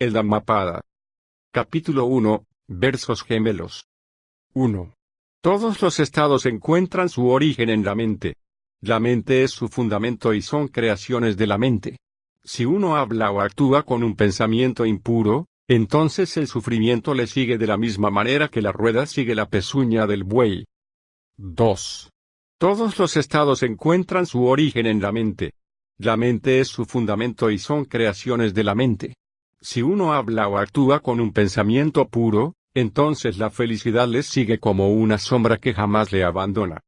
El Dhammapada. Capítulo 1, versos gemelos. 1. Todos los estados encuentran su origen en la mente. La mente es su fundamento y son creaciones de la mente. Si uno habla o actúa con un pensamiento impuro, entonces el sufrimiento le sigue de la misma manera que la rueda sigue la pezuña del buey. 2. Todos los estados encuentran su origen en la mente. La mente es su fundamento y son creaciones de la mente. Si uno habla o actúa con un pensamiento puro, entonces la felicidad les sigue como una sombra que jamás le abandona.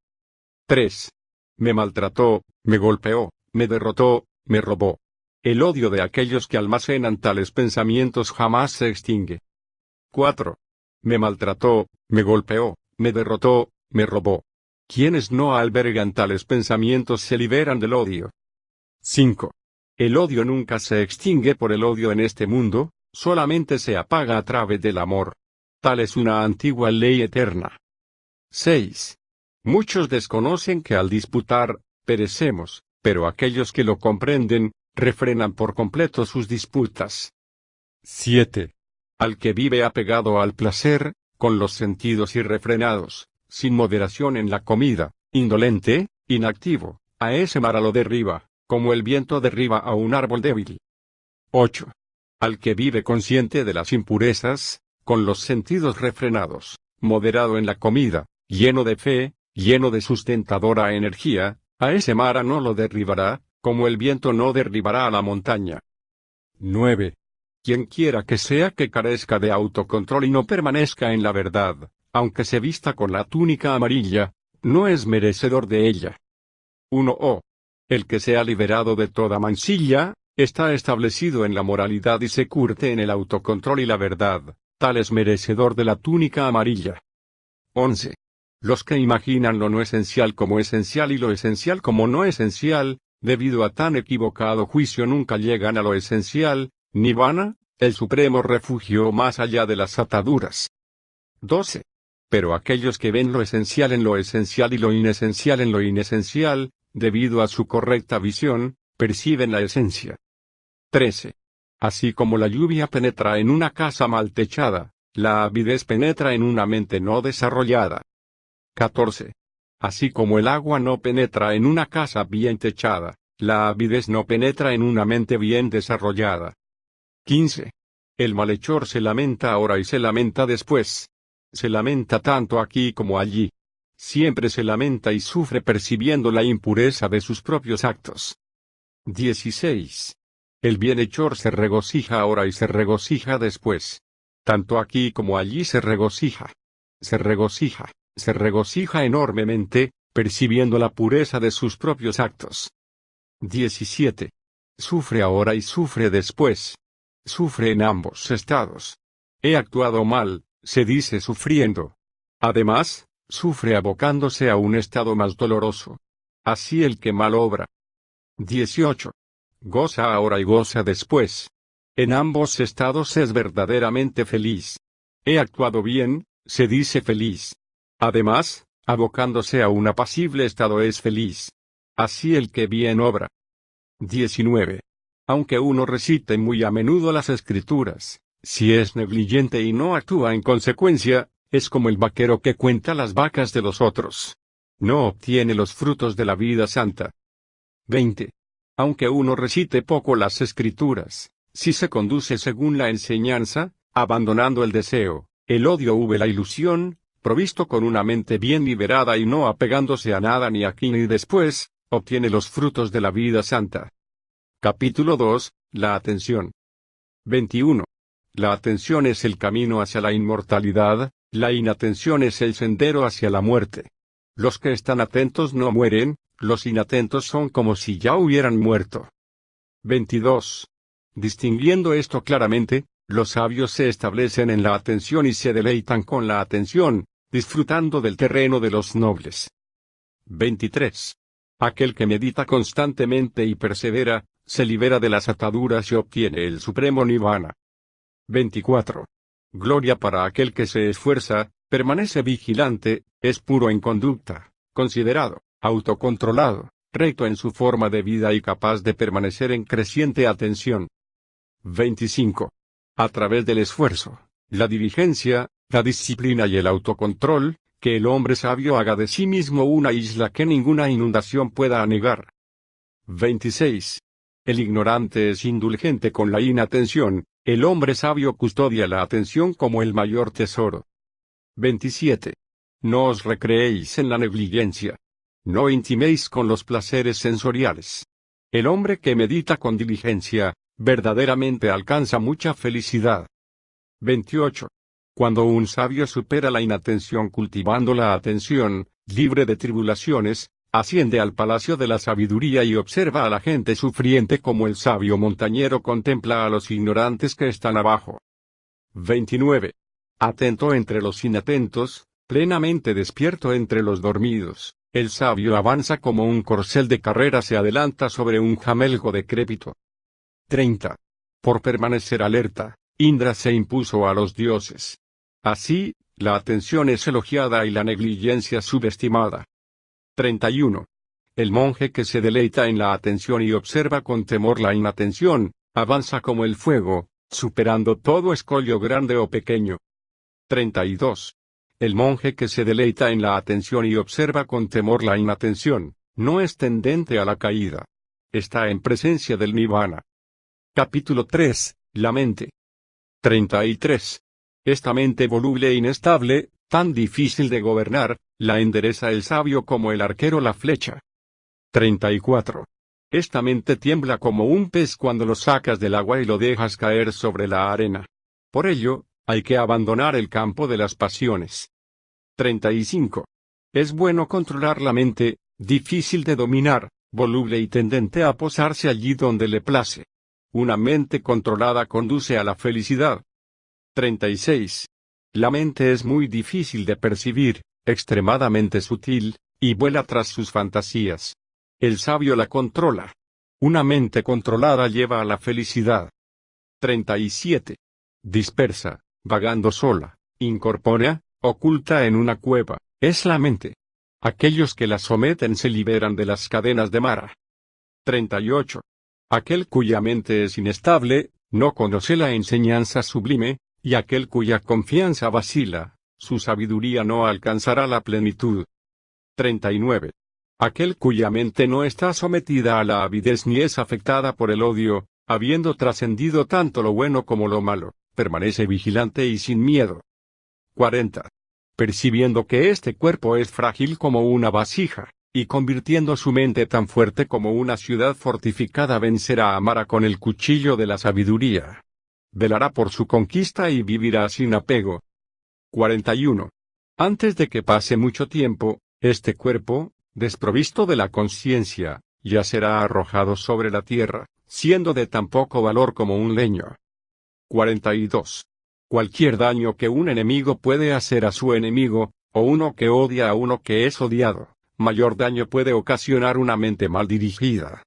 3. Me maltrató, me golpeó, me derrotó, me robó. El odio de aquellos que almacenan tales pensamientos jamás se extingue. 4. Me maltrató, me golpeó, me derrotó, me robó. Quienes no albergan tales pensamientos se liberan del odio. 5. El odio nunca se extingue por el odio en este mundo, solamente se apaga a través del amor. Tal es una antigua ley eterna. 6. Muchos desconocen que al disputar, perecemos, pero aquellos que lo comprenden, refrenan por completo sus disputas. 7. Al que vive apegado al placer, con los sentidos irrefrenados, sin moderación en la comida, indolente, inactivo, a ese Mara lo derriba, como el viento derriba a un árbol débil. 8. Al que vive consciente de las impurezas, con los sentidos refrenados, moderado en la comida, lleno de fe, lleno de sustentadora energía, a ese Mara no lo derribará, como el viento no derribará a la montaña. 9. Quien quiera que sea que carezca de autocontrol y no permanezca en la verdad, aunque se vista con la túnica amarilla, no es merecedor de ella. 1. El que sea liberado de toda mancilla, está establecido en la moralidad y se curte en el autocontrol y la verdad, tal es merecedor de la túnica amarilla. 11. Los que imaginan lo no esencial como esencial y lo esencial como no esencial, debido a tan equivocado juicio nunca llegan a lo esencial, Nirvana, el supremo refugio más allá de las ataduras. 12. Pero aquellos que ven lo esencial en lo esencial y lo inesencial en lo inesencial, debido a su correcta visión, perciben la esencia. 13. Así como la lluvia penetra en una casa mal techada, la avidez penetra en una mente no desarrollada. 14. Así como el agua no penetra en una casa bien techada, la avidez no penetra en una mente bien desarrollada. 15. El malhechor se lamenta ahora y se lamenta después. Se lamenta tanto aquí como allí. Siempre se lamenta y sufre percibiendo la impureza de sus propios actos. 16. El bienhechor se regocija ahora y se regocija después. Tanto aquí como allí se regocija. Se regocija enormemente, percibiendo la pureza de sus propios actos. 17. Sufre ahora y sufre después. Sufre en ambos estados. He actuado mal, se dice sufriendo. Además, sufre abocándose a un estado más doloroso. Así el que mal obra. 18. Goza ahora y goza después. En ambos estados es verdaderamente feliz. He actuado bien, se dice feliz. Además, abocándose a un apacible estado es feliz. Así el que bien obra. 19. Aunque uno recite muy a menudo las escrituras, si es negligente y no actúa en consecuencia, es como el vaquero que cuenta las vacas de los otros. No obtiene los frutos de la vida santa. 20. Aunque uno recite poco las escrituras, si se conduce según la enseñanza, abandonando el deseo, el odio u la ilusión, provisto con una mente bien liberada y no apegándose a nada ni aquí ni después, obtiene los frutos de la vida santa. Capítulo 2, la atención. 21. La atención es el camino hacia la inmortalidad, la inatención es el sendero hacia la muerte. Los que están atentos no mueren, los inatentos son como si ya hubieran muerto. 22. Distinguiendo esto claramente, los sabios se establecen en la atención y se deleitan con la atención, disfrutando del terreno de los nobles. 23. Aquel que medita constantemente y persevera, se libera de las ataduras y obtiene el supremo nirvana. 24. Gloria para aquel que se esfuerza, permanece vigilante, es puro en conducta, considerado, autocontrolado, recto en su forma de vida y capaz de permanecer en creciente atención. 25. a través del esfuerzo, la diligencia, la disciplina y el autocontrol, que el hombre sabio haga de sí mismo una isla que ninguna inundación pueda anegar. 26. El ignorante es indulgente con la inatención, el hombre sabio custodia la atención como el mayor tesoro. 27. No os recreéis en la negligencia. No intiméis con los placeres sensoriales. El hombre que medita con diligencia, verdaderamente alcanza mucha felicidad. 28. Cuando un sabio supera la inatención cultivando la atención, libre de tribulaciones, asciende al palacio de la sabiduría y observa a la gente sufriente como el sabio montañero contempla a los ignorantes que están abajo. 29. Atento entre los inatentos, plenamente despierto entre los dormidos, el sabio avanza como un corcel de carrera se adelanta sobre un jamelgo decrépito. 30. Por permanecer alerta, Indra se impuso a los dioses. Así, la atención es elogiada y la negligencia subestimada. 31. El monje que se deleita en la atención y observa con temor la inatención, avanza como el fuego, superando todo escollo grande o pequeño. 32. El monje que se deleita en la atención y observa con temor la inatención, no es tendente a la caída. Está en presencia del nirvana. Capítulo 3. La mente. 33. Esta mente voluble e inestable, tan difícil de gobernar, la endereza el sabio como el arquero la flecha. 34. Esta mente tiembla como un pez cuando lo sacas del agua y lo dejas caer sobre la arena. Por ello, hay que abandonar el campo de las pasiones. 35. Es bueno controlar la mente, difícil de dominar, voluble y tendente a posarse allí donde le place. Una mente controlada conduce a la felicidad. 36. La mente es muy difícil de percibir, extremadamente sutil, y vuela tras sus fantasías. El sabio la controla. Una mente controlada lleva a la felicidad. 37. Dispersa, vagando sola, incorpórea, oculta en una cueva, es la mente. Aquellos que la someten se liberan de las cadenas de Mara. 38. Aquel cuya mente es inestable, no conoce la enseñanza sublime, y aquel cuya confianza vacila, su sabiduría no alcanzará la plenitud. 39. Aquel cuya mente no está sometida a la avidez ni es afectada por el odio, habiendo trascendido tanto lo bueno como lo malo, permanece vigilante y sin miedo. 40. Percibiendo que este cuerpo es frágil como una vasija, y convirtiendo su mente tan fuerte como una ciudad fortificada vencerá a Mara con el cuchillo de la sabiduría. Velará por su conquista y vivirá sin apego. 41. Antes de que pase mucho tiempo, este cuerpo, desprovisto de la conciencia, ya será arrojado sobre la tierra, siendo de tan poco valor como un leño. 42. Cualquier daño que un enemigo puede hacer a su enemigo, o uno que odia a uno que es odiado, mayor daño puede ocasionar una mente mal dirigida.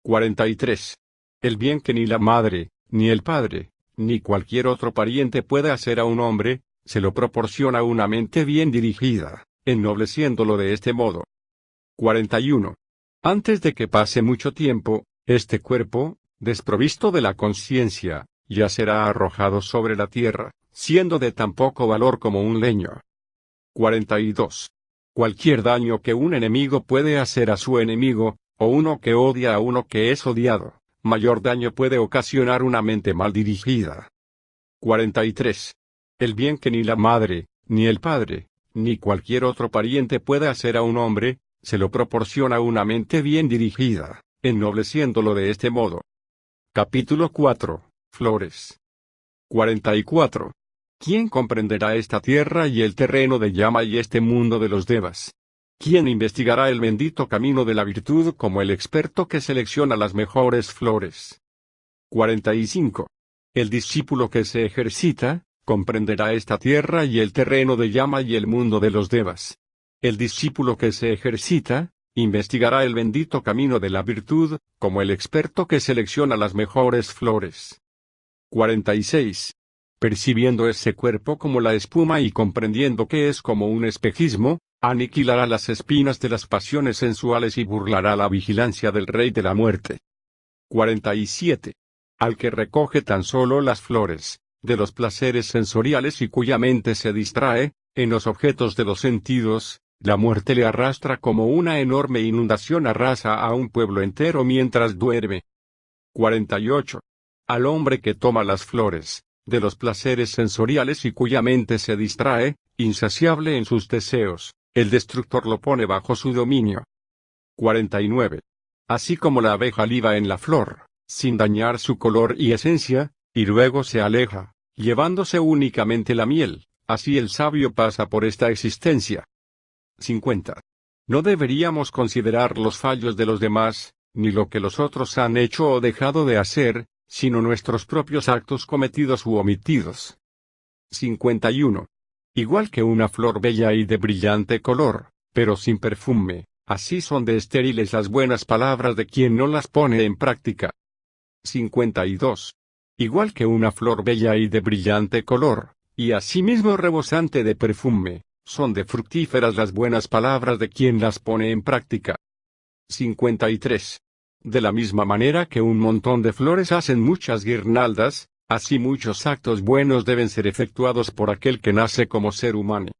43. El bien que ni la madre, ni el padre, ni cualquier otro pariente puede hacer a un hombre, se lo proporciona una mente bien dirigida, ennobleciéndolo de este modo. 41. Antes de que pase mucho tiempo, este cuerpo, desprovisto de la conciencia, ya será arrojado sobre la tierra, siendo de tan poco valor como un leño. 42. Cualquier daño que un enemigo puede hacer a su enemigo, o uno que odia a uno que es odiado, mayor daño puede ocasionar una mente mal dirigida. 43. El bien que ni la madre, ni el padre, ni cualquier otro pariente puede hacer a un hombre, se lo proporciona una mente bien dirigida, ennobleciéndolo de este modo. Capítulo 4. Flores. 44. ¿Quién comprenderá esta tierra y el terreno de llama y este mundo de los devas? ¿Quién investigará el bendito camino de la virtud como el experto que selecciona las mejores flores? 45. El discípulo que se ejercita, comprenderá esta tierra y el terreno de llama y el mundo de los devas. El discípulo que se ejercita, investigará el bendito camino de la virtud, como el experto que selecciona las mejores flores. 46. Percibiendo ese cuerpo como la espuma y comprendiendo que es como un espejismo, aniquilará las espinas de las pasiones sensuales y burlará la vigilancia del rey de la muerte. 47. Al que recoge tan solo las flores, de los placeres sensoriales y cuya mente se distrae, en los objetos de los sentidos, la muerte le arrastra como una enorme inundación arrasa a un pueblo entero mientras duerme. 48. Al hombre que toma las flores, de los placeres sensoriales y cuya mente se distrae, insaciable en sus deseos, el destructor lo pone bajo su dominio. 49. Así como la abeja liba en la flor, sin dañar su color y esencia, y luego se aleja, llevándose únicamente la miel, así el sabio pasa por esta existencia. 50. No deberíamos considerar los fallos de los demás, ni lo que los otros han hecho o dejado de hacer, sino nuestros propios actos cometidos u omitidos. 51. Igual que una flor bella y de brillante color, pero sin perfume, así son de estériles las buenas palabras de quien no las pone en práctica. 52. Igual que una flor bella y de brillante color, y asimismo rebosante de perfume, son de fructíferas las buenas palabras de quien las pone en práctica. 53. De la misma manera que un montón de flores hacen muchas guirnaldas, así muchos actos buenos deben ser efectuados por aquel que nace como ser humano.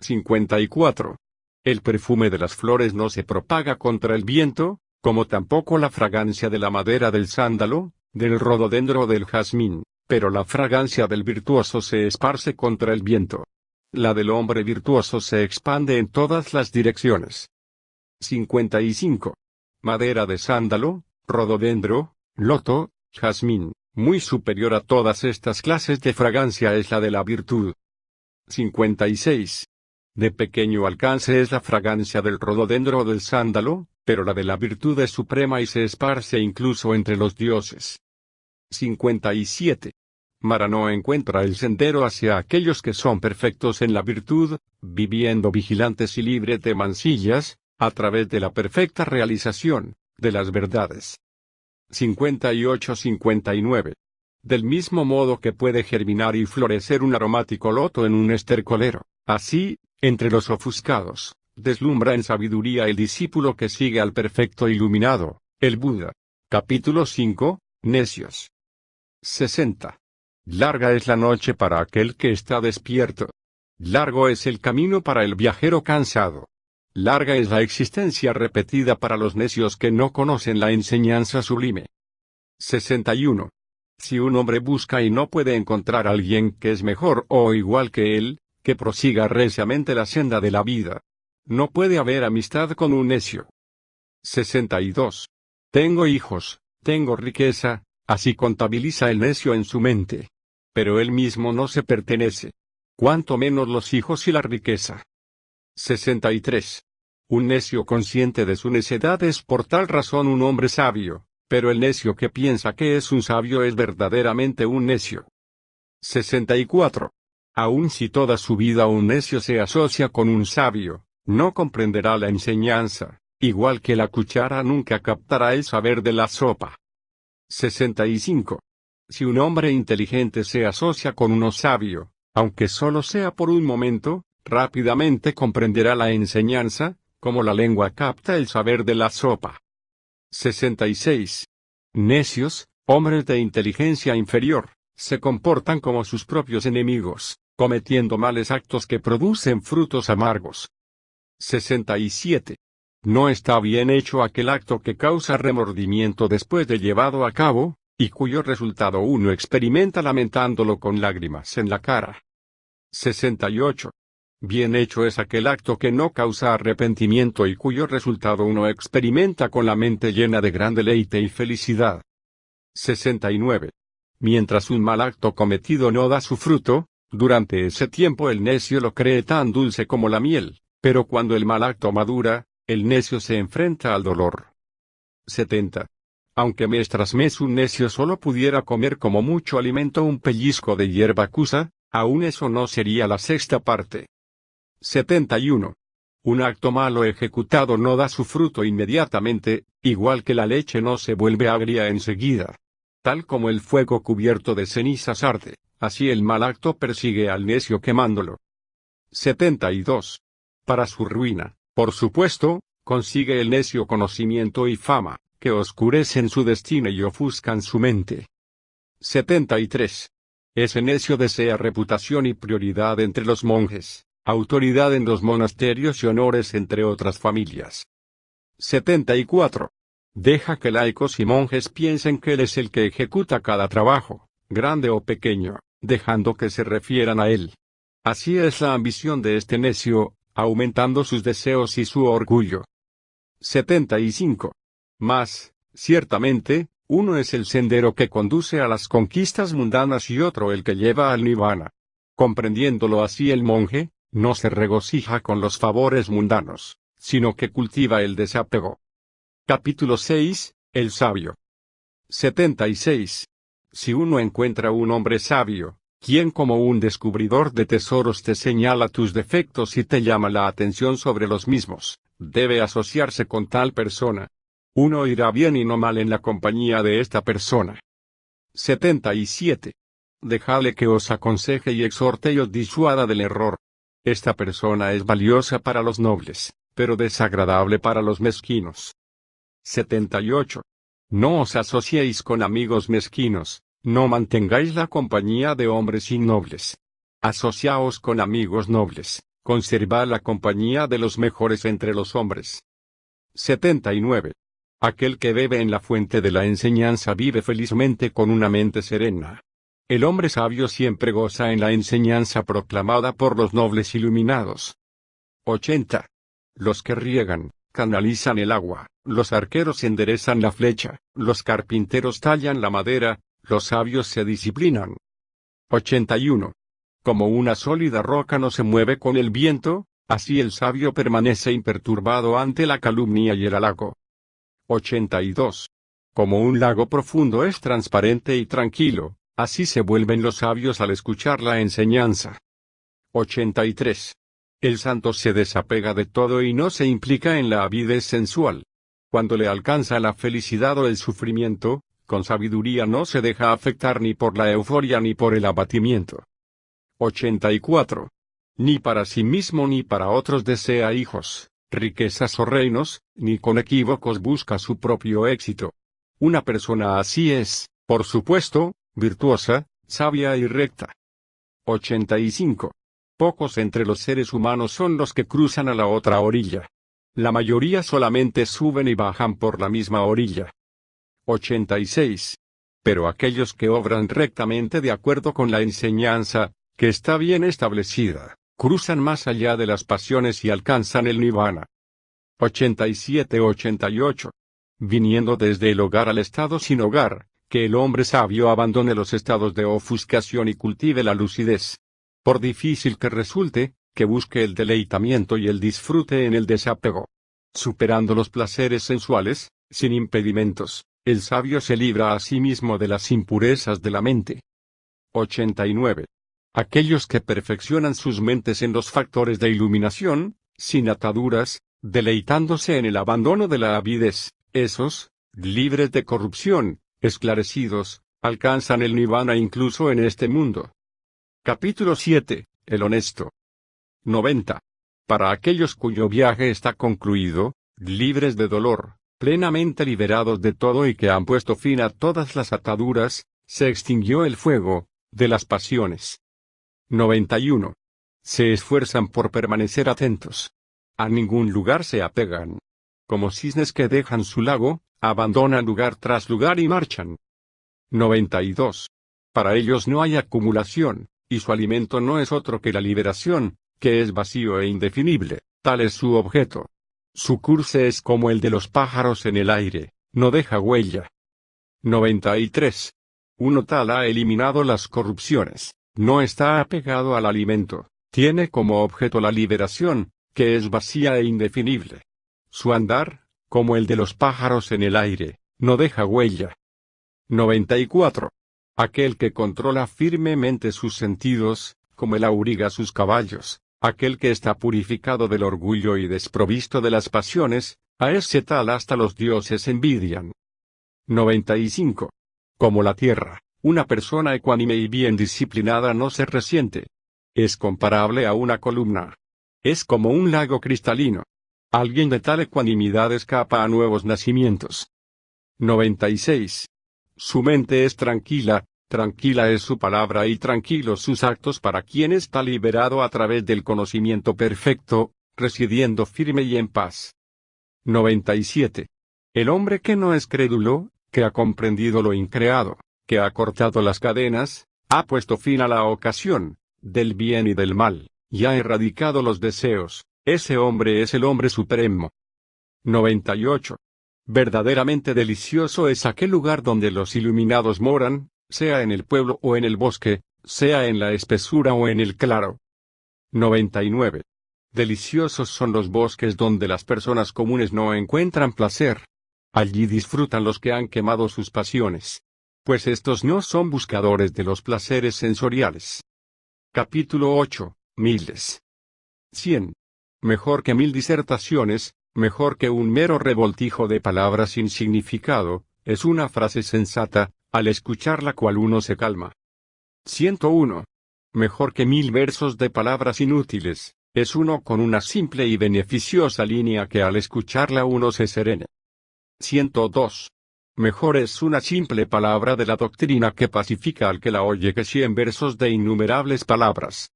54. El perfume de las flores no se propaga contra el viento, como tampoco la fragancia de la madera del sándalo, del rododendro o del jazmín, pero la fragancia del virtuoso se esparce contra el viento. La del hombre virtuoso se expande en todas las direcciones. 55. Madera de sándalo, rododendro, loto, jazmín, muy superior a todas estas clases de fragancia es la de la virtud. 56. De pequeño alcance es la fragancia del rododendro o del sándalo, pero la de la virtud es suprema y se esparce incluso entre los dioses. 57. Mara no encuentra el sendero hacia aquellos que son perfectos en la virtud, viviendo vigilantes y libres de mancillas, a través de la perfecta realización de las verdades. 58-59. Del mismo modo que puede germinar y florecer un aromático loto en un estercolero, así, entre los ofuscados, deslumbra en sabiduría el discípulo que sigue al perfecto iluminado, el Buda. Capítulo 5, Necios. 60. Larga es la noche para aquel que está despierto. Largo es el camino para el viajero cansado. Larga es la existencia repetida para los necios que no conocen la enseñanza sublime. 61. Si un hombre busca y no puede encontrar a alguien que es mejor o igual que él, que prosiga reciamente la senda de la vida. No puede haber amistad con un necio. 62. Tengo hijos, tengo riqueza, así contabiliza el necio en su mente. Pero él mismo no se pertenece. Cuanto menos los hijos y la riqueza. 63. Un necio consciente de su necedad es por tal razón un hombre sabio, pero el necio que piensa que es un sabio es verdaderamente un necio. 64. Aun si toda su vida un necio se asocia con un sabio, no comprenderá la enseñanza, igual que la cuchara nunca captará el saber de la sopa. 65. Si un hombre inteligente se asocia con uno sabio, aunque solo sea por un momento, rápidamente comprenderá la enseñanza, como la lengua capta el saber de la sopa. 66. Necios, hombres de inteligencia inferior, se comportan como sus propios enemigos, cometiendo males actos que producen frutos amargos. 67. No está bien hecho aquel acto que causa remordimiento después de llevado a cabo, y cuyo resultado uno experimenta lamentándolo con lágrimas en la cara. 68. Bien hecho es aquel acto que no causa arrepentimiento y cuyo resultado uno experimenta con la mente llena de gran deleite y felicidad. 69. Mientras un mal acto cometido no da su fruto, durante ese tiempo el necio lo cree tan dulce como la miel, pero cuando el mal acto madura, el necio se enfrenta al dolor. 70. Aunque mes tras mes un necio solo pudiera comer como mucho alimento un pellizco de hierba acusa, aún eso no sería la sexta parte. 71. Un acto malo ejecutado no da su fruto inmediatamente, igual que la leche no se vuelve agria enseguida. Tal como el fuego cubierto de cenizas arde, así el mal acto persigue al necio quemándolo. 72. Para su ruina, por supuesto, consigue el necio conocimiento y fama, que oscurecen su destino y ofuscan su mente. 73. Ese necio desea reputación y prioridad entre los monjes, autoridad en los monasterios y honores entre otras familias. 74. Deja que laicos y monjes piensen que él es el que ejecuta cada trabajo, grande o pequeño, dejando que se refieran a él. Así es la ambición de este necio, aumentando sus deseos y su orgullo. 75. Mas, ciertamente, uno es el sendero que conduce a las conquistas mundanas y otro el que lleva al nirvana. Comprendiéndolo así el monje, no se regocija con los favores mundanos, sino que cultiva el desapego. Capítulo 6, el sabio. 76. Si uno encuentra un hombre sabio, quien como un descubridor de tesoros te señala tus defectos y te llama la atención sobre los mismos, debe asociarse con tal persona. Uno irá bien y no mal en la compañía de esta persona. 77. Dejadle que os aconseje y exhorte y os disuada del error. Esta persona es valiosa para los nobles, pero desagradable para los mezquinos. 78. No os asociéis con amigos mezquinos, no mantengáis la compañía de hombres innobles. Asociaos con amigos nobles, conservad la compañía de los mejores entre los hombres. 79. Aquel que bebe en la fuente de la enseñanza vive felizmente con una mente serena. El hombre sabio siempre goza en la enseñanza proclamada por los nobles iluminados. 80. Los que riegan, canalizan el agua, los arqueros enderezan la flecha, los carpinteros tallan la madera, los sabios se disciplinan. 81. Como una sólida roca no se mueve con el viento, así el sabio permanece imperturbado ante la calumnia y el halago. 82. Como un lago profundo es transparente y tranquilo, así se vuelven los sabios al escuchar la enseñanza. 83. El santo se desapega de todo y no se implica en la avidez sensual. Cuando le alcanza la felicidad o el sufrimiento, con sabiduría no se deja afectar ni por la euforia ni por el abatimiento. 84. Ni para sí mismo ni para otros desea hijos, riquezas o reinos, ni con equívocos busca su propio éxito. Una persona así es, por supuesto, virtuosa, sabia y recta. 85. Pocos entre los seres humanos son los que cruzan a la otra orilla. La mayoría solamente suben y bajan por la misma orilla. 86. Pero aquellos que obran rectamente de acuerdo con la enseñanza, que está bien establecida, cruzan más allá de las pasiones y alcanzan el nirvana. 87-88. Viniendo desde el hogar al estado sin hogar, que el hombre sabio abandone los estados de ofuscación y cultive la lucidez. Por difícil que resulte, que busque el deleitamiento y el disfrute en el desapego. Superando los placeres sensuales, sin impedimentos, el sabio se libra a sí mismo de las impurezas de la mente. 89. Aquellos que perfeccionan sus mentes en los factores de iluminación, sin ataduras, deleitándose en el abandono de la avidez, esos, libres de corrupción, esclarecidos, alcanzan el nirvana incluso en este mundo. Capítulo 7. El honesto. 90. Para aquellos cuyo viaje está concluido, libres de dolor, plenamente liberados de todo y que han puesto fin a todas las ataduras, se extinguió el fuego de las pasiones. 91. Se esfuerzan por permanecer atentos. A ningún lugar se apegan. Como cisnes que dejan su lago, abandonan lugar tras lugar y marchan. 92. Para ellos no hay acumulación, y su alimento no es otro que la liberación, que es vacío e indefinible, tal es su objeto. Su curso es como el de los pájaros en el aire, no deja huella. 93. Uno tal ha eliminado las corrupciones, no está apegado al alimento, tiene como objeto la liberación, que es vacía e indefinible. Su andar, como el de los pájaros en el aire, no deja huella. 94. Aquel que controla firmemente sus sentidos, como el auriga sus caballos, aquel que está purificado del orgullo y desprovisto de las pasiones, a ese tal hasta los dioses envidian. 95. Como la tierra, una persona ecuánime y bien disciplinada no se resiente. Es comparable a una columna. Es como un lago cristalino. Alguien de tal ecuanimidad escapa a nuevos nacimientos. 96. Su mente es tranquila, Tranquila es su palabra y tranquilos sus actos para quien está liberado a través del conocimiento perfecto, residiendo firme y en paz. 97. El hombre que no es crédulo, que ha comprendido lo increado, que ha cortado las cadenas, ha puesto fin a la ocasión, del bien y del mal, y ha erradicado los deseos, ese hombre es el hombre supremo. 98. Verdaderamente delicioso es aquel lugar donde los iluminados moran, sea en el pueblo o en el bosque, sea en la espesura o en el claro. 99. Deliciosos son los bosques donde las personas comunes no encuentran placer. Allí disfrutan los que han quemado sus pasiones. Pues estos no son buscadores de los placeres sensoriales. Capítulo 8. Miles. 100. Mejor que 1000 disertaciones, mejor que un mero revoltijo de palabras sin significado, es una frase sensata, al escuchar la cual uno se calma. 101. Mejor que 1000 versos de palabras inútiles, es uno con una simple y beneficiosa línea que al escucharla uno se serene. 102. Mejor es una simple palabra de la doctrina que pacifica al que la oye que 100 versos de innumerables palabras.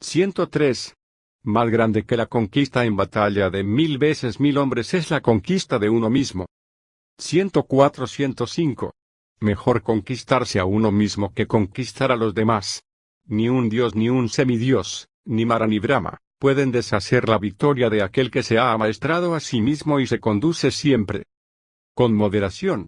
103. Más grande que la conquista en batalla de 1000 veces 1000 hombres es la conquista de uno mismo. 104-105. Mejor conquistarse a uno mismo que conquistar a los demás. Ni un dios ni un semidios, ni Mara ni Brahma, pueden deshacer la victoria de aquel que se ha amaestrado a sí mismo y se conduce siempre con moderación.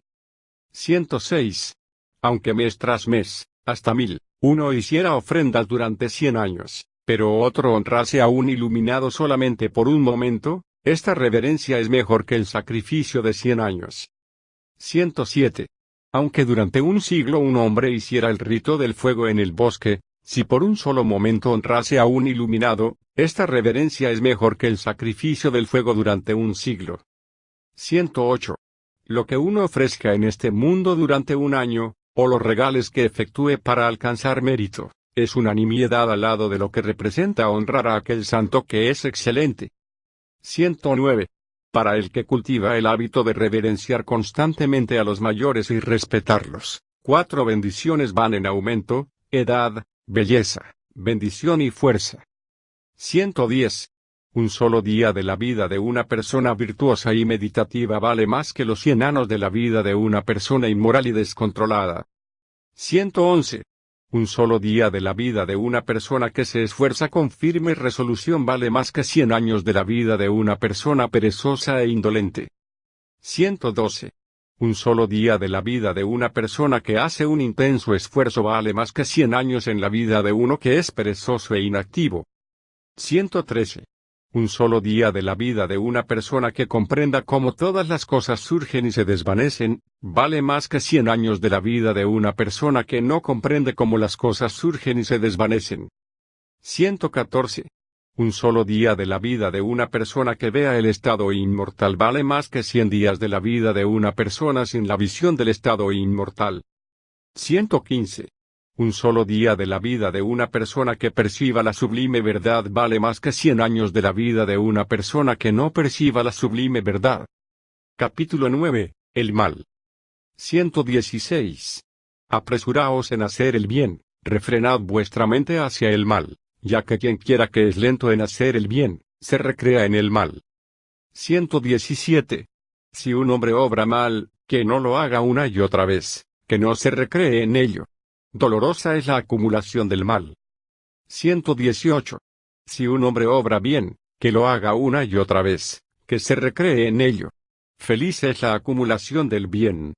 106. Aunque mes tras mes, hasta 1000, uno hiciera ofrendas durante 100 años, pero otro honrase a un iluminado solamente por un momento, esta reverencia es mejor que el sacrificio de 100 años. 107. Aunque durante un siglo un hombre hiciera el rito del fuego en el bosque, si por un solo momento honrase a un iluminado, esta reverencia es mejor que el sacrificio del fuego durante un siglo. 108. Lo que uno ofrezca en este mundo durante un año, o los regales que efectúe para alcanzar mérito, es una nimiedad al lado de lo que representa honrar a aquel santo que es excelente. 109. Para el que cultiva el hábito de reverenciar constantemente a los mayores y respetarlos, 4 bendiciones van en aumento: edad, belleza, bendición y fuerza. 110. Un solo día de la vida de una persona virtuosa y meditativa vale más que los 100 años de la vida de una persona inmoral y descontrolada. 111. Un solo día de la vida de una persona que se esfuerza con firme resolución vale más que 100 años de la vida de una persona perezosa e indolente. 112. Un solo día de la vida de una persona que hace un intenso esfuerzo vale más que 100 años en la vida de uno que es perezoso e inactivo. 113. Un solo día de la vida de una persona que comprenda cómo todas las cosas surgen y se desvanecen, vale más que 100 años de la vida de una persona que no comprende cómo las cosas surgen y se desvanecen. 114. Un solo día de la vida de una persona que vea el estado inmortal vale más que 100 días de la vida de una persona sin la visión del estado inmortal. 115. Un solo día de la vida de una persona que perciba la sublime verdad vale más que 100 años de la vida de una persona que no perciba la sublime verdad. Capítulo 9. El mal. 116. Apresuraos en hacer el bien, refrenad vuestra mente hacia el mal, ya que quien quiera que es lento en hacer el bien, se recrea en el mal. 117. Si un hombre obra mal, que no lo haga una y otra vez, que no se recree en ello. Dolorosa es la acumulación del mal. 118. Si un hombre obra bien, que lo haga una y otra vez, que se recree en ello. Feliz es la acumulación del bien.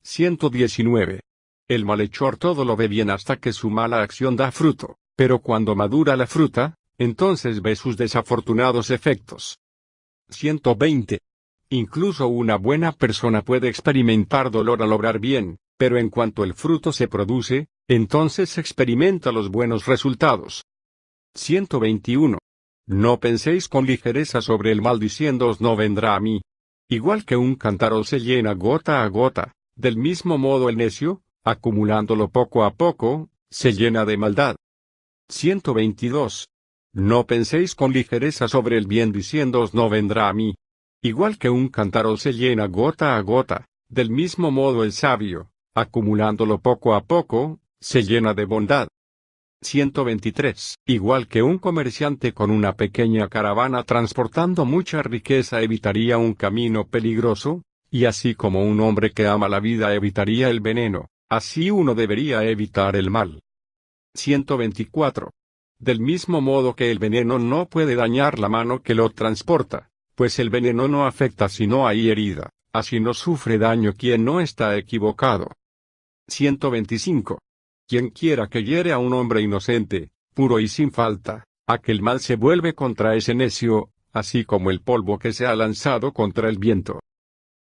119. El malhechor todo lo ve bien hasta que su mala acción da fruto, pero cuando madura la fruta, entonces ve sus desafortunados efectos. 120. Incluso una buena persona puede experimentar dolor al obrar bien, pero en cuanto el fruto se produce, entonces experimenta los buenos resultados. 121. No penséis con ligereza sobre el mal diciéndoos no vendrá a mí. Igual que un cántaro se llena gota a gota, del mismo modo el necio, acumulándolo poco a poco, se llena de maldad. 122. No penséis con ligereza sobre el bien diciéndoos no vendrá a mí. Igual que un cántaro se llena gota a gota, del mismo modo el sabio, acumulándolo poco a poco, se llena de bondad. 123. Igual que un comerciante con una pequeña caravana transportando mucha riqueza evitaría un camino peligroso, y así como un hombre que ama la vida evitaría el veneno, así uno debería evitar el mal. 124. Del mismo modo que el veneno no puede dañar la mano que lo transporta, pues el veneno no afecta si no hay herida, así no sufre daño quien no está equivocado. 125. Quien quiera que hiere a un hombre inocente, puro y sin falta, aquel mal se vuelve contra ese necio, así como el polvo que se ha lanzado contra el viento.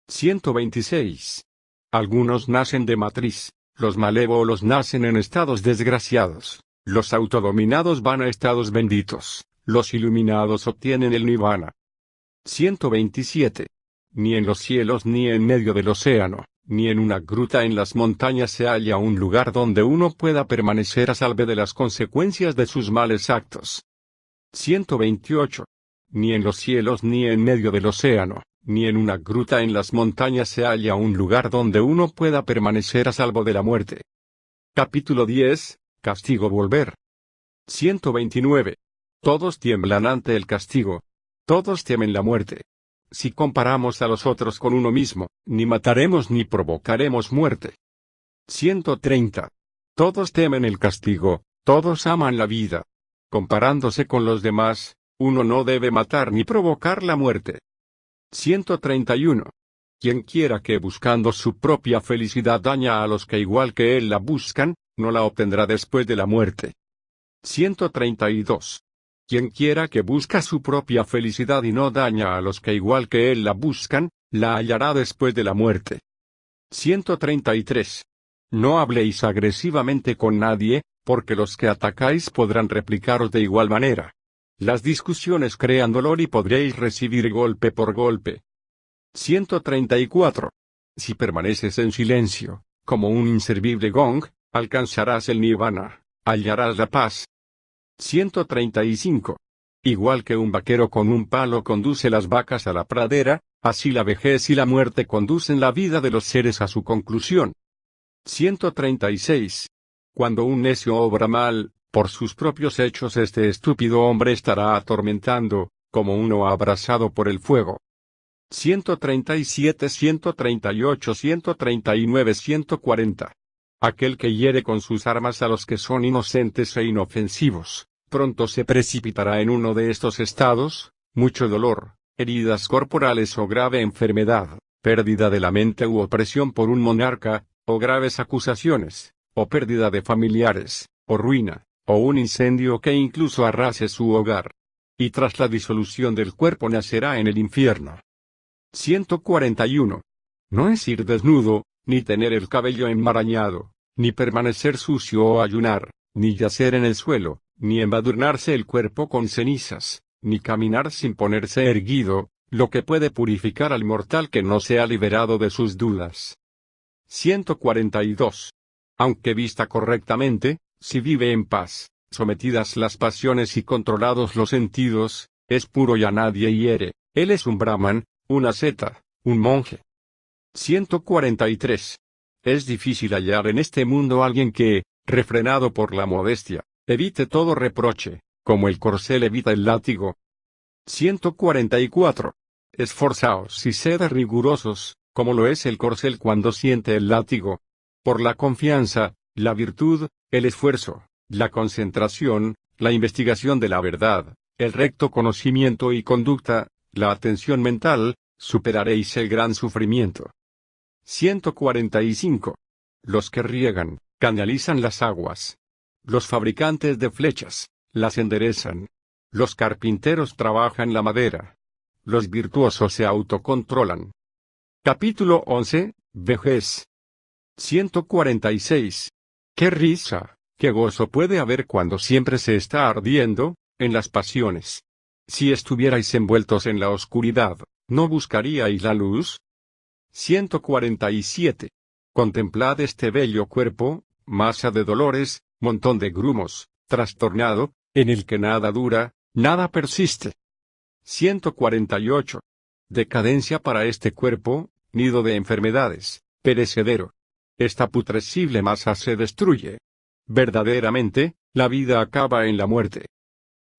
126. Algunos nacen de matriz, los malévolos nacen en estados desgraciados, los autodominados van a estados benditos, los iluminados obtienen el nirvana. 127. Ni en los cielos ni en medio del océano, ni en una gruta en las montañas se halla un lugar donde uno pueda permanecer a salvo de las consecuencias de sus males actos. 128. Ni en los cielos ni en medio del océano, ni en una gruta en las montañas se halla un lugar donde uno pueda permanecer a salvo de la muerte. Capítulo 10. Castigo volver. 129. Todos tiemblan ante el castigo. Todos temen la muerte. Si comparamos a los otros con uno mismo, ni mataremos ni provocaremos muerte. 130. Todos temen el castigo, todos aman la vida. Comparándose con los demás, uno no debe matar ni provocar la muerte. 131. Quien quiera que buscando su propia felicidad daña a los que igual que él la buscan, no la obtendrá después de la muerte. 132. Quien quiera que busca su propia felicidad y no daña a los que igual que él la buscan, la hallará después de la muerte. 133. No habléis agresivamente con nadie, porque los que atacáis podrán replicaros de igual manera. Las discusiones crean dolor y podréis recibir golpe por golpe. 134. Si permaneces en silencio, como un inservible gong, alcanzarás el nirvana, hallarás la paz. 135. Igual que un vaquero con un palo conduce las vacas a la pradera, así la vejez y la muerte conducen la vida de los seres a su conclusión. 136. Cuando un necio obra mal, por sus propios hechos este estúpido hombre estará atormentando, como uno abrasado por el fuego. 137, 138, 139, 140. Aquel que hiere con sus armas a los que son inocentes e inofensivos, pronto se precipitará en uno de estos estados: mucho dolor, heridas corporales o grave enfermedad, pérdida de la mente u opresión por un monarca, o graves acusaciones, o pérdida de familiares, o ruina, o un incendio que incluso arrase su hogar. Y tras la disolución del cuerpo nacerá en el infierno. 141. No es ir desnudo, ni tener el cabello enmarañado, ni permanecer sucio o ayunar, ni yacer en el suelo, ni embadurnarse el cuerpo con cenizas, ni caminar sin ponerse erguido, lo que puede purificar al mortal que no se ha liberado de sus dudas. 142. Aunque vista correctamente, si vive en paz, sometidas las pasiones y controlados los sentidos, es puro y a nadie hiere, él es un brahman, un asceta, un monje. 143. Es difícil hallar en este mundo alguien que, refrenado por la modestia, evite todo reproche, como el corcel evita el látigo. 144. Esforzaos y sed rigurosos, como lo es el corcel cuando siente el látigo. Por la confianza, la virtud, el esfuerzo, la concentración, la investigación de la verdad, el recto conocimiento y conducta, la atención mental, superaréis el gran sufrimiento. 145. Los que riegan, canalizan las aguas. Los fabricantes de flechas, las enderezan. Los carpinteros trabajan la madera. Los virtuosos se autocontrolan. Capítulo 11. Vejez. 146. ¡Qué risa, qué gozo puede haber cuando siempre se está ardiendo, en las pasiones! Si estuvierais envueltos en la oscuridad, ¿no buscaríais la luz? 147. Contemplad este bello cuerpo, masa de dolores, montón de grumos, trastornado, en el que nada dura, nada persiste. 148. Decadencia para este cuerpo, nido de enfermedades, perecedero. Esta putrescible masa se destruye. Verdaderamente, la vida acaba en la muerte.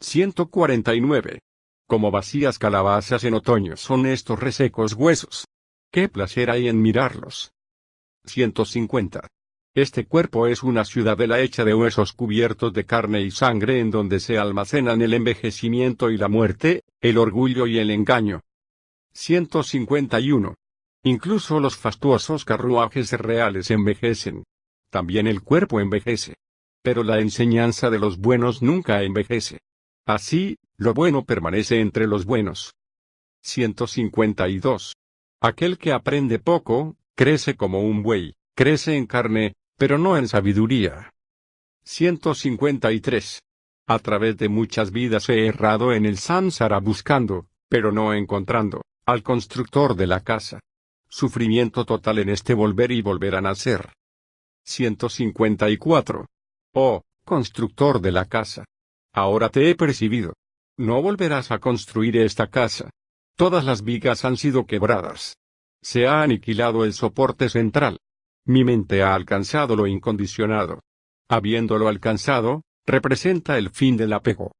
149. Como vacías calabazas en otoño son estos resecos huesos. ¡Qué placer hay en mirarlos! 150. Este cuerpo es una ciudadela hecha de huesos cubiertos de carne y sangre en donde se almacenan el envejecimiento y la muerte, el orgullo y el engaño. 151. Incluso los fastuosos carruajes reales envejecen. También el cuerpo envejece. Pero la enseñanza de los buenos nunca envejece. Así, lo bueno permanece entre los buenos. 152. Aquel que aprende poco, crece como un buey, crece en carne, pero no en sabiduría. 153. A través de muchas vidas he errado en el samsara buscando, pero no encontrando, al constructor de la casa. Sufrimiento total en este volver y volver a nacer. 154. Oh, constructor de la casa. Ahora te he percibido. No volverás a construir esta casa. Todas las vigas han sido quebradas. Se ha aniquilado el soporte central. Mi mente ha alcanzado lo incondicionado. Habiéndolo alcanzado, representa el fin del apego.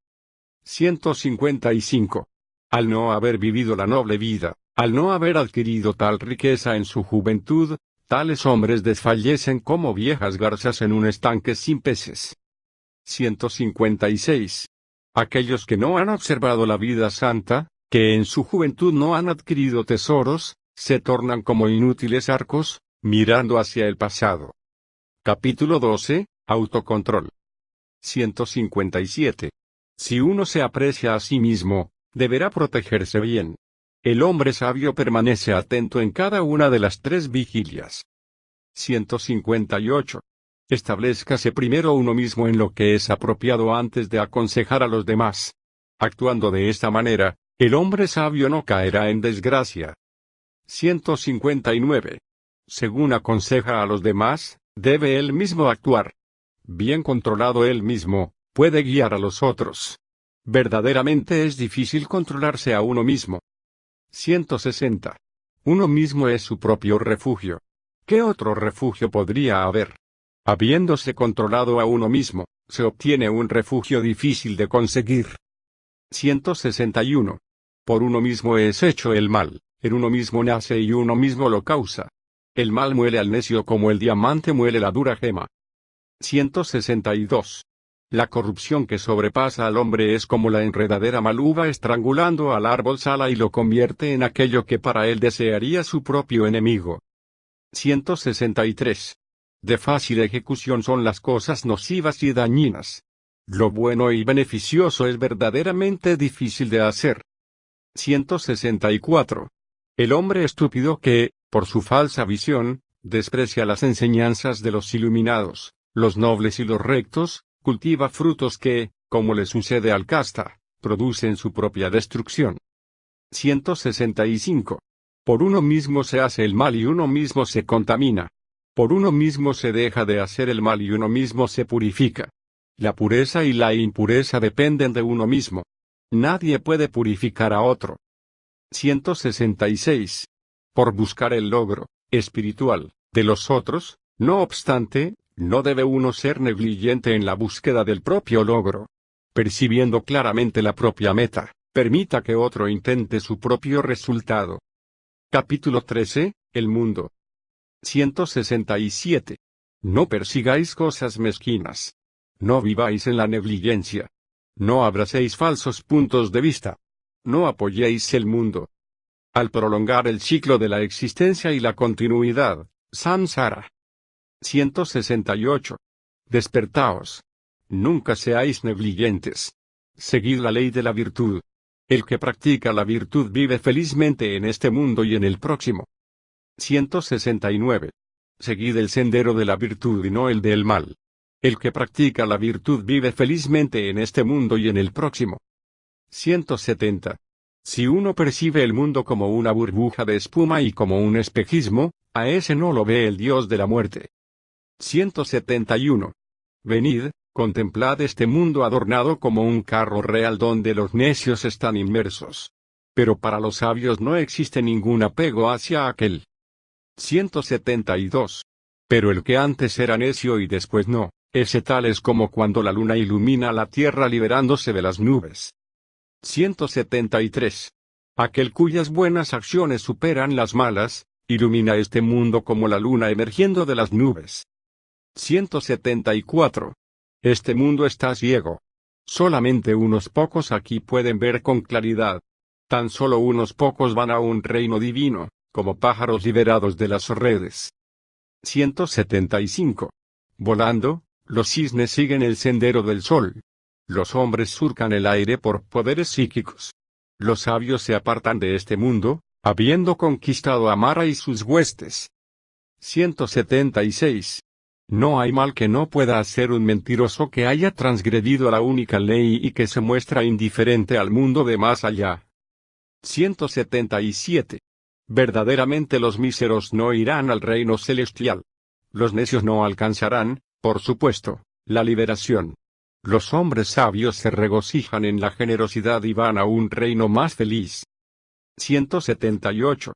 155. Al no haber vivido la noble vida, al no haber adquirido tal riqueza en su juventud, tales hombres desfallecen como viejas garzas en un estanque sin peces. 156. Aquellos que no han observado la vida santa, que en su juventud no han adquirido tesoros, se tornan como inútiles arcos, mirando hacia el pasado. Capítulo 12. Autocontrol. 157. Si uno se aprecia a sí mismo, deberá protegerse bien. El hombre sabio permanece atento en cada una de las 3 vigilias. 158. Establezcase primero uno mismo en lo que es apropiado antes de aconsejar a los demás. Actuando de esta manera, el hombre sabio no caerá en desgracia. 159. Según aconseja a los demás, debe él mismo actuar. Bien controlado él mismo, puede guiar a los otros. Verdaderamente es difícil controlarse a uno mismo. 160. Uno mismo es su propio refugio. ¿Qué otro refugio podría haber? Habiéndose controlado a uno mismo, se obtiene un refugio difícil de conseguir. 161. Por uno mismo es hecho el mal, en uno mismo nace y uno mismo lo causa. El mal muele al necio como el diamante muele la dura gema. 162. La corrupción que sobrepasa al hombre es como la enredadera maluva estrangulando al árbol sala y lo convierte en aquello que para él desearía su propio enemigo. 163. De fácil ejecución son las cosas nocivas y dañinas. Lo bueno y beneficioso es verdaderamente difícil de hacer. 164. El hombre estúpido que, por su falsa visión, desprecia las enseñanzas de los iluminados, los nobles y los rectos, cultiva frutos que, como le sucede al casta, producen su propia destrucción. 165. Por uno mismo se hace el mal y uno mismo se contamina. Por uno mismo se deja de hacer el mal y uno mismo se purifica. La pureza y la impureza dependen de uno mismo. Nadie puede purificar a otro. 166. Por buscar el logro espiritual de los otros, no obstante, no debe uno ser negligente en la búsqueda del propio logro. Percibiendo claramente la propia meta, permita que otro intente su propio resultado. Capítulo 13. El mundo. 167. No persigáis cosas mezquinas. No viváis en la negligencia. No abracéis falsos puntos de vista. No apoyéis el mundo. Al prolongar el ciclo de la existencia y la continuidad, samsara. 168. Despertaos. Nunca seáis negligentes. Seguid la ley de la virtud. El que practica la virtud vive felizmente en este mundo y en el próximo. 169. Seguid el sendero de la virtud y no el del mal. El que practica la virtud vive felizmente en este mundo y en el próximo. 170. Si uno percibe el mundo como una burbuja de espuma y como un espejismo, a ese no lo ve el Dios de la muerte. 171. Venid, contemplad este mundo adornado como un carro real donde los necios están inmersos. Pero para los sabios no existe ningún apego hacia aquel. 172. Pero el que antes era necio y después no, ese tal es como cuando la luna ilumina la tierra liberándose de las nubes. 173. Aquel cuyas buenas acciones superan las malas, ilumina este mundo como la luna emergiendo de las nubes. 174. Este mundo está ciego. Solamente unos pocos aquí pueden ver con claridad. Tan solo unos pocos van a un reino divino, como pájaros liberados de las redes. 175. Volando, los cisnes siguen el sendero del sol. Los hombres surcan el aire por poderes psíquicos. Los sabios se apartan de este mundo, habiendo conquistado a Mara y sus huestes. 176. No hay mal que no pueda hacer un mentiroso que haya transgredido la única ley y que se muestra indiferente al mundo de más allá. 177. Verdaderamente los míseros no irán al reino celestial. Los necios no alcanzarán, por supuesto, la liberación. Los hombres sabios se regocijan en la generosidad y van a un reino más feliz. 178.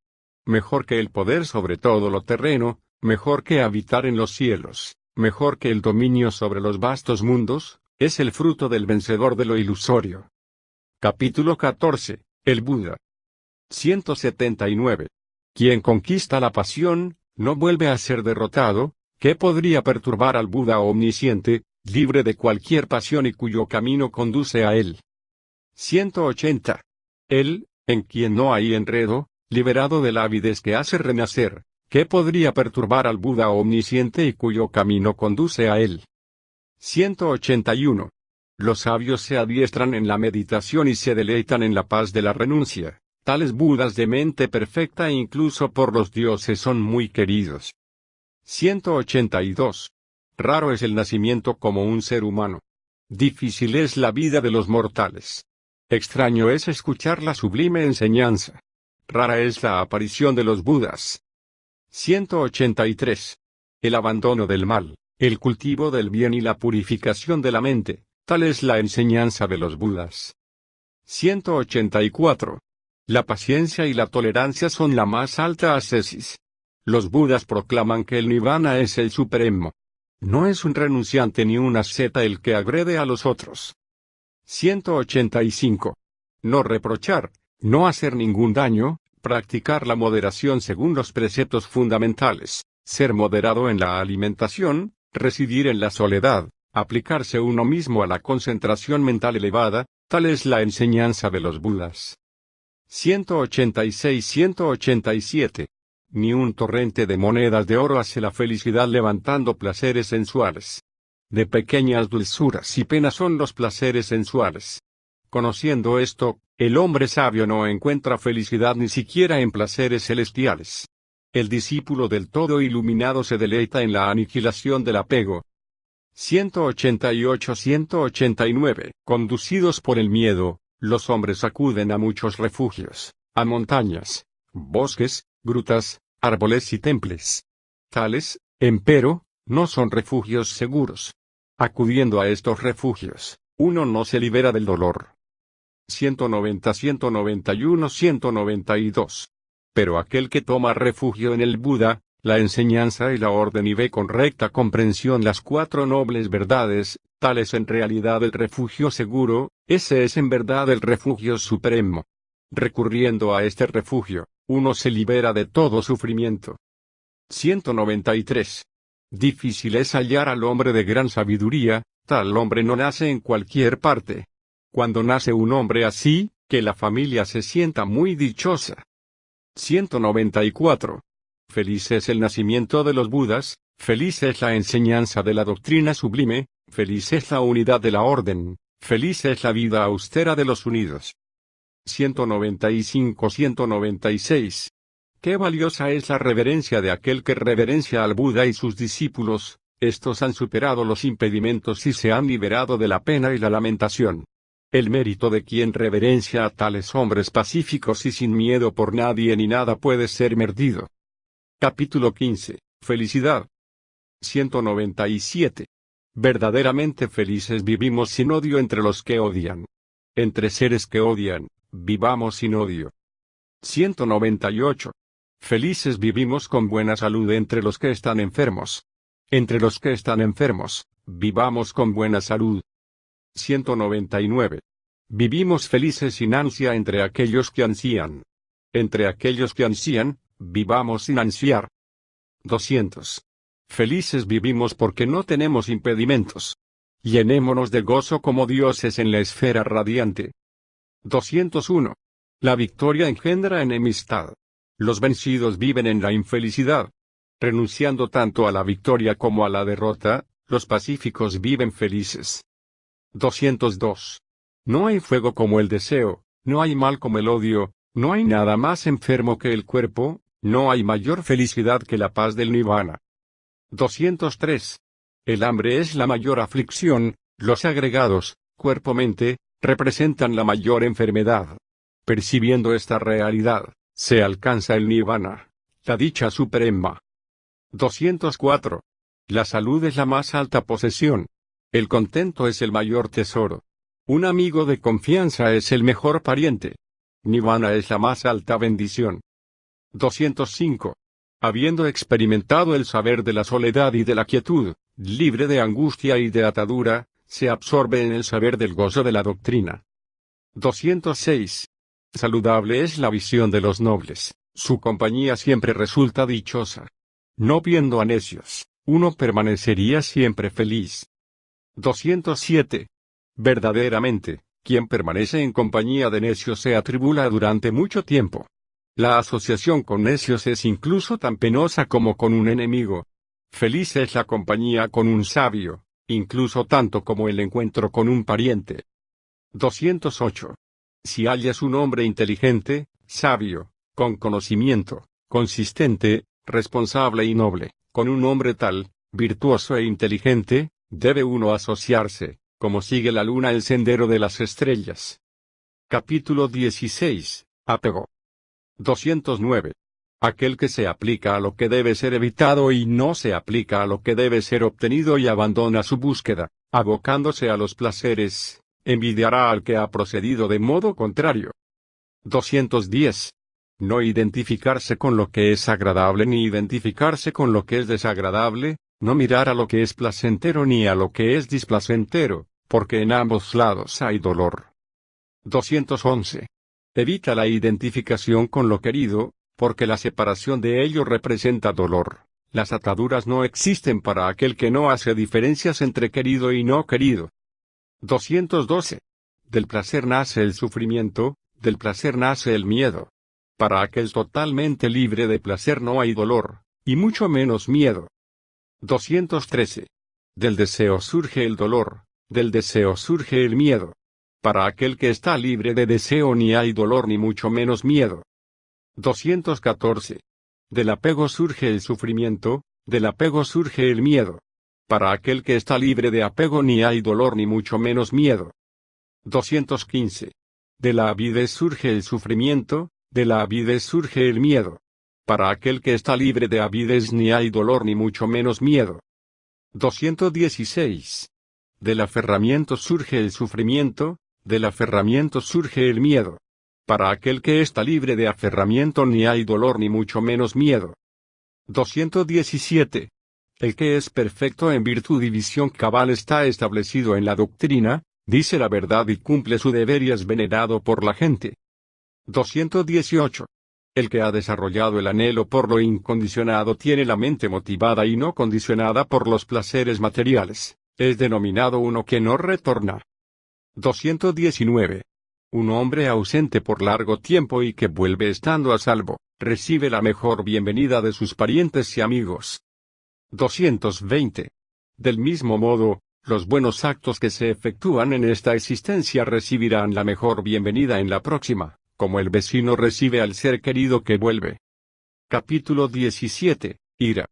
Mejor que el poder sobre todo lo terreno, mejor que habitar en los cielos, mejor que el dominio sobre los vastos mundos, es el fruto del vencedor de lo ilusorio. Capítulo 14. El Buda. 179. Quien conquista la pasión, no vuelve a ser derrotado. ¿Qué podría perturbar al Buda omnisciente, libre de cualquier pasión y cuyo camino conduce a él? 180. Él, en quien no hay enredo, liberado de la avidez que hace renacer, ¿qué podría perturbar al Buda omnisciente y cuyo camino conduce a él? 181. Los sabios se adiestran en la meditación y se deleitan en la paz de la renuncia. Tales Budas de mente perfecta e incluso por los dioses son muy queridos. 182. Raro es el nacimiento como un ser humano. Difícil es la vida de los mortales. Extraño es escuchar la sublime enseñanza. Rara es la aparición de los Budas. 183. El abandono del mal, el cultivo del bien y la purificación de la mente, tal es la enseñanza de los Budas. 184. La paciencia y la tolerancia son la más alta ascesis. Los Budas proclaman que el Nirvana es el supremo. No es un renunciante ni un asceta el que agrede a los otros. 185. No reprochar, no hacer ningún daño, practicar la moderación según los preceptos fundamentales, ser moderado en la alimentación, residir en la soledad, aplicarse uno mismo a la concentración mental elevada, tal es la enseñanza de los Budas. 186-187. Ni un torrente de monedas de oro hace la felicidad levantando placeres sensuales. De pequeñas dulzuras y penas son los placeres sensuales. Conociendo esto, el hombre sabio no encuentra felicidad ni siquiera en placeres celestiales. El discípulo del todo iluminado se deleita en la aniquilación del apego. 188-189. Conducidos por el miedo, los hombres acuden a muchos refugios, a montañas, bosques, grutas, árboles y temples. Tales, empero, no son refugios seguros. Acudiendo a estos refugios, uno no se libera del dolor. 190-191-192. Pero aquel que toma refugio en el Buda, la enseñanza y la orden y ve con recta comprensión las cuatro nobles verdades, tal es en realidad el refugio seguro, ese es en verdad el refugio supremo. Recurriendo a este refugio, uno se libera de todo sufrimiento. 193. Difícil es hallar al hombre de gran sabiduría, tal hombre no nace en cualquier parte. Cuando nace un hombre así, que la familia se sienta muy dichosa. 194. Feliz es el nacimiento de los Budas, feliz es la enseñanza de la doctrina sublime, feliz es la unidad de la orden, feliz es la vida austera de los unidos. 195-196. Qué valiosa es la reverencia de aquel que reverencia al Buda y sus discípulos, estos han superado los impedimentos y se han liberado de la pena y la lamentación. El mérito de quien reverencia a tales hombres pacíficos y sin miedo por nadie ni nada puede ser medido. Capítulo 15. Felicidad. 197. Verdaderamente felices vivimos sin odio entre los que odian. Entre seres que odian, vivamos sin odio. 198. Felices vivimos con buena salud entre los que están enfermos. Entre los que están enfermos, vivamos con buena salud. 199. Vivimos felices sin ansia entre aquellos que ansían. Entre aquellos que ansían, vivamos sin ansiar. 200. Felices vivimos porque no tenemos impedimentos. Llenémonos de gozo como dioses en la esfera radiante. 201. La victoria engendra enemistad. Los vencidos viven en la infelicidad. Renunciando tanto a la victoria como a la derrota, los pacíficos viven felices. 202. No hay fuego como el deseo, no hay mal como el odio, no hay nada más enfermo que el cuerpo, no hay mayor felicidad que la paz del nirvana. 203. El hambre es la mayor aflicción, los agregados, cuerpo-mente, representan la mayor enfermedad. Percibiendo esta realidad, se alcanza el nirvana, la dicha suprema. 204. La salud es la más alta posesión. El contento es el mayor tesoro. Un amigo de confianza es el mejor pariente. Nirvana es la más alta bendición. 205. Habiendo experimentado el saber de la soledad y de la quietud, libre de angustia y de atadura, se absorbe en el saber del gozo de la doctrina. 206. Saludable es la visión de los nobles, su compañía siempre resulta dichosa. No viendo a necios, uno permanecería siempre feliz. 207. Verdaderamente, quien permanece en compañía de necios se atribula durante mucho tiempo. La asociación con necios es incluso tan penosa como con un enemigo. Feliz es la compañía con un sabio, incluso tanto como el encuentro con un pariente. 208. Si hallas un hombre inteligente, sabio, con conocimiento, consistente, responsable y noble, con un hombre tal, virtuoso e inteligente, debe uno asociarse, como sigue la luna el sendero de las estrellas. Capítulo 16. Apego. 209. Aquel que se aplica a lo que debe ser evitado y no se aplica a lo que debe ser obtenido y abandona su búsqueda, abocándose a los placeres, envidiará al que ha procedido de modo contrario. 210. No identificarse con lo que es agradable ni identificarse con lo que es desagradable, no mirar a lo que es placentero ni a lo que es displacentero, porque en ambos lados hay dolor. 211. Evita la identificación con lo querido, porque la separación de ello representa dolor. Las ataduras no existen para aquel que no hace diferencias entre querido y no querido. 212. Del placer nace el sufrimiento, del placer nace el miedo. Para aquel totalmente libre de placer no hay dolor, y mucho menos miedo. 213. Del deseo surge el dolor, del deseo surge el miedo. Para aquel que está libre de deseo ni hay dolor ni mucho menos miedo. 214. Del apego surge el sufrimiento, del apego surge el miedo. Para aquel que está libre de apego ni hay dolor ni mucho menos miedo. 215. De la avidez surge el sufrimiento, de la avidez surge el miedo. Para aquel que está libre de avidez ni hay dolor ni mucho menos miedo. 216. Del aferramiento surge el sufrimiento, del aferramiento surge el miedo. Para aquel que está libre de aferramiento ni hay dolor ni mucho menos miedo. 217. El que es perfecto en virtud y visión cabal está establecido en la doctrina, dice la verdad y cumple su deber y es venerado por la gente. 218. El que ha desarrollado el anhelo por lo incondicionado tiene la mente motivada y no condicionada por los placeres materiales, es denominado uno que no retorna. 219. Un hombre ausente por largo tiempo y que vuelve estando a salvo, recibe la mejor bienvenida de sus parientes y amigos. 220. Del mismo modo, los buenos actos que se efectúan en esta existencia recibirán la mejor bienvenida en la próxima, como el vecino recibe al ser querido que vuelve. Capítulo 17. Ira.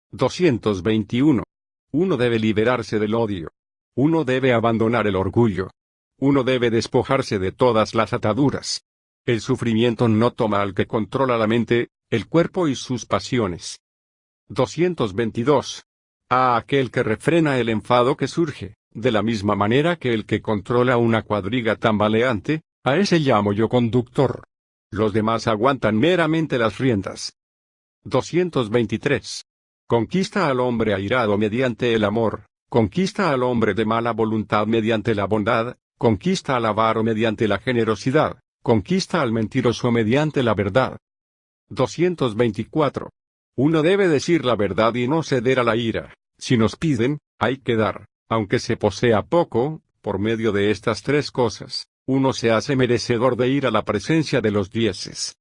221. Uno debe liberarse del odio. Uno debe abandonar el orgullo. Uno debe despojarse de todas las ataduras. El sufrimiento no toma al que controla la mente, el cuerpo y sus pasiones. 222. A aquel que refrena el enfado que surge, de la misma manera que el que controla una cuadriga tambaleante, a ese llamo yo conductor. Los demás aguantan meramente las riendas. 223. Conquista al hombre airado mediante el amor, conquista al hombre de mala voluntad mediante la bondad, conquista al avaro mediante la generosidad, conquista al mentiroso mediante la verdad. 224. Uno debe decir la verdad y no ceder a la ira. Si nos piden, hay que dar, aunque se posea poco. Por medio de estas tres cosas, uno se hace merecedor de ir a la presencia de los dieces.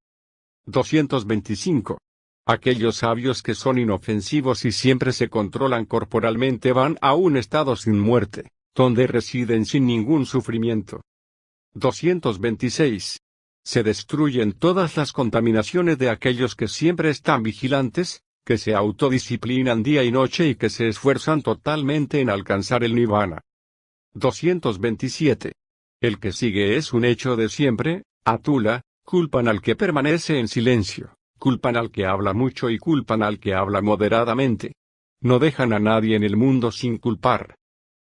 225. Aquellos sabios que son inofensivos y siempre se controlan corporalmente van a un estado sin muerte, donde residen sin ningún sufrimiento. 226. Se destruyen todas las contaminaciones de aquellos que siempre están vigilantes, que se autodisciplinan día y noche y que se esfuerzan totalmente en alcanzar el nirvana. 227. El que sigue es un hecho de siempre, Atula, culpan al que permanece en silencio, culpan al que habla mucho y culpan al que habla moderadamente. No dejan a nadie en el mundo sin culpar.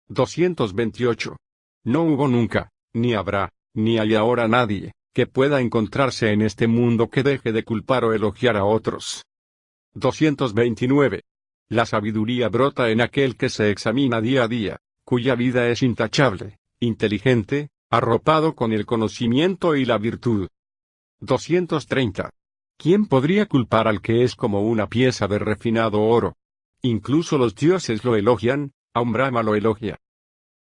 228. No hubo nunca, ni habrá, ni hay ahora nadie, que pueda encontrarse en este mundo que deje de culpar o elogiar a otros. 229. La sabiduría brota en aquel que se examina día a día, cuya vida es intachable, inteligente, arropado con el conocimiento y la virtud. 230. ¿Quién podría culpar al que es como una pieza de refinado oro? Incluso los dioses lo elogian, aun Brahma lo elogia.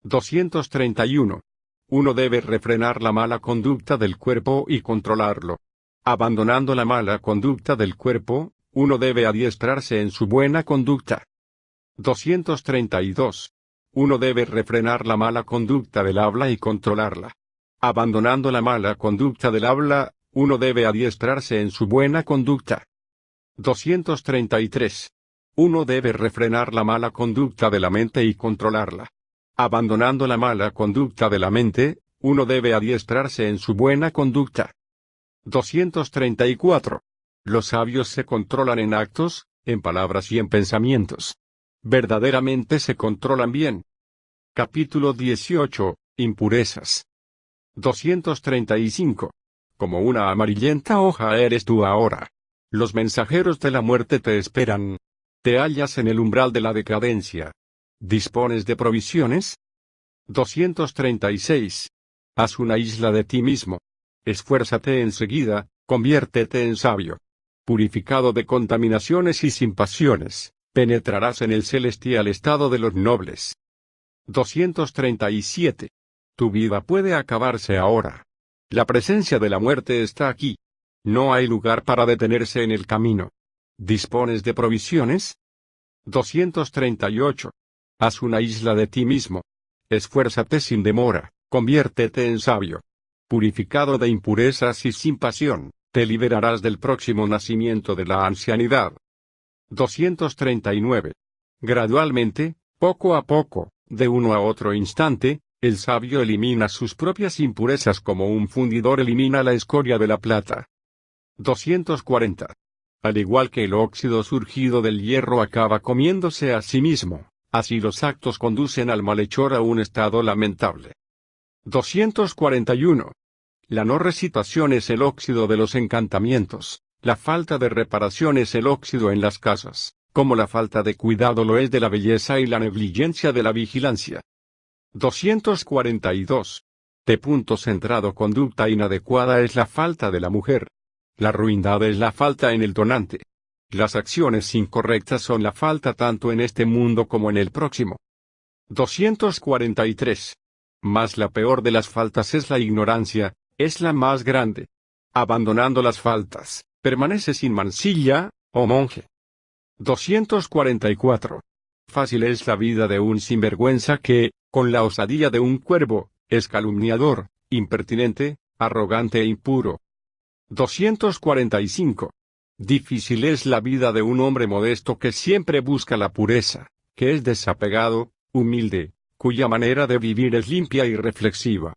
231. Uno debe refrenar la mala conducta del cuerpo y controlarlo. Abandonando la mala conducta del cuerpo, uno debe adiestrarse en su buena conducta. 232. Uno debe refrenar la mala conducta del habla y controlarla. Abandonando la mala conducta del habla, uno debe adiestrarse en su buena conducta. 233. Uno debe refrenar la mala conducta de la mente y controlarla. Abandonando la mala conducta de la mente, uno debe adiestrarse en su buena conducta. 234. Los sabios se controlan en actos, en palabras y en pensamientos. Verdaderamente se controlan bien. Capítulo 18. Impurezas. 235. Como una amarillenta hoja eres tú ahora. Los mensajeros de la muerte te esperan. Te hallas en el umbral de la decadencia. ¿Dispones de provisiones? 236. Haz una isla de ti mismo. Esfuérzate enseguida, conviértete en sabio. Purificado de contaminaciones y sin pasiones, penetrarás en el celestial estado de los nobles. 237. Tu vida puede acabarse ahora. La presencia de la muerte está aquí. No hay lugar para detenerse en el camino. ¿Dispones de provisiones? 238. Haz una isla de ti mismo. Esfuérzate sin demora, conviértete en sabio. Purificado de impurezas y sin pasión, te liberarás del próximo nacimiento de la ancianidad. 239. Gradualmente, poco a poco, de uno a otro instante, el sabio elimina sus propias impurezas como un fundidor elimina la escoria de la plata. 240. Al igual que el óxido surgido del hierro acaba comiéndose a sí mismo, así los actos conducen al malhechor a un estado lamentable. 241. La no recitación es el óxido de los encantamientos, la falta de reparación es el óxido en las casas, como la falta de cuidado lo es de la belleza y la negligencia de la vigilancia. 242. Punto centrado conducta inadecuada es la falta de la mujer. La ruindad es la falta en el donante. Las acciones incorrectas son la falta tanto en este mundo como en el próximo. 243. Mas la peor de las faltas es la ignorancia, es la más grande. Abandonando las faltas, permanece sin mancilla, oh monje. 244. Fácil es la vida de un sinvergüenza que, con la osadía de un cuervo, es calumniador, impertinente, arrogante e impuro. 245. Difícil es la vida de un hombre modesto que siempre busca la pureza, que es desapegado, humilde, cuya manera de vivir es limpia y reflexiva.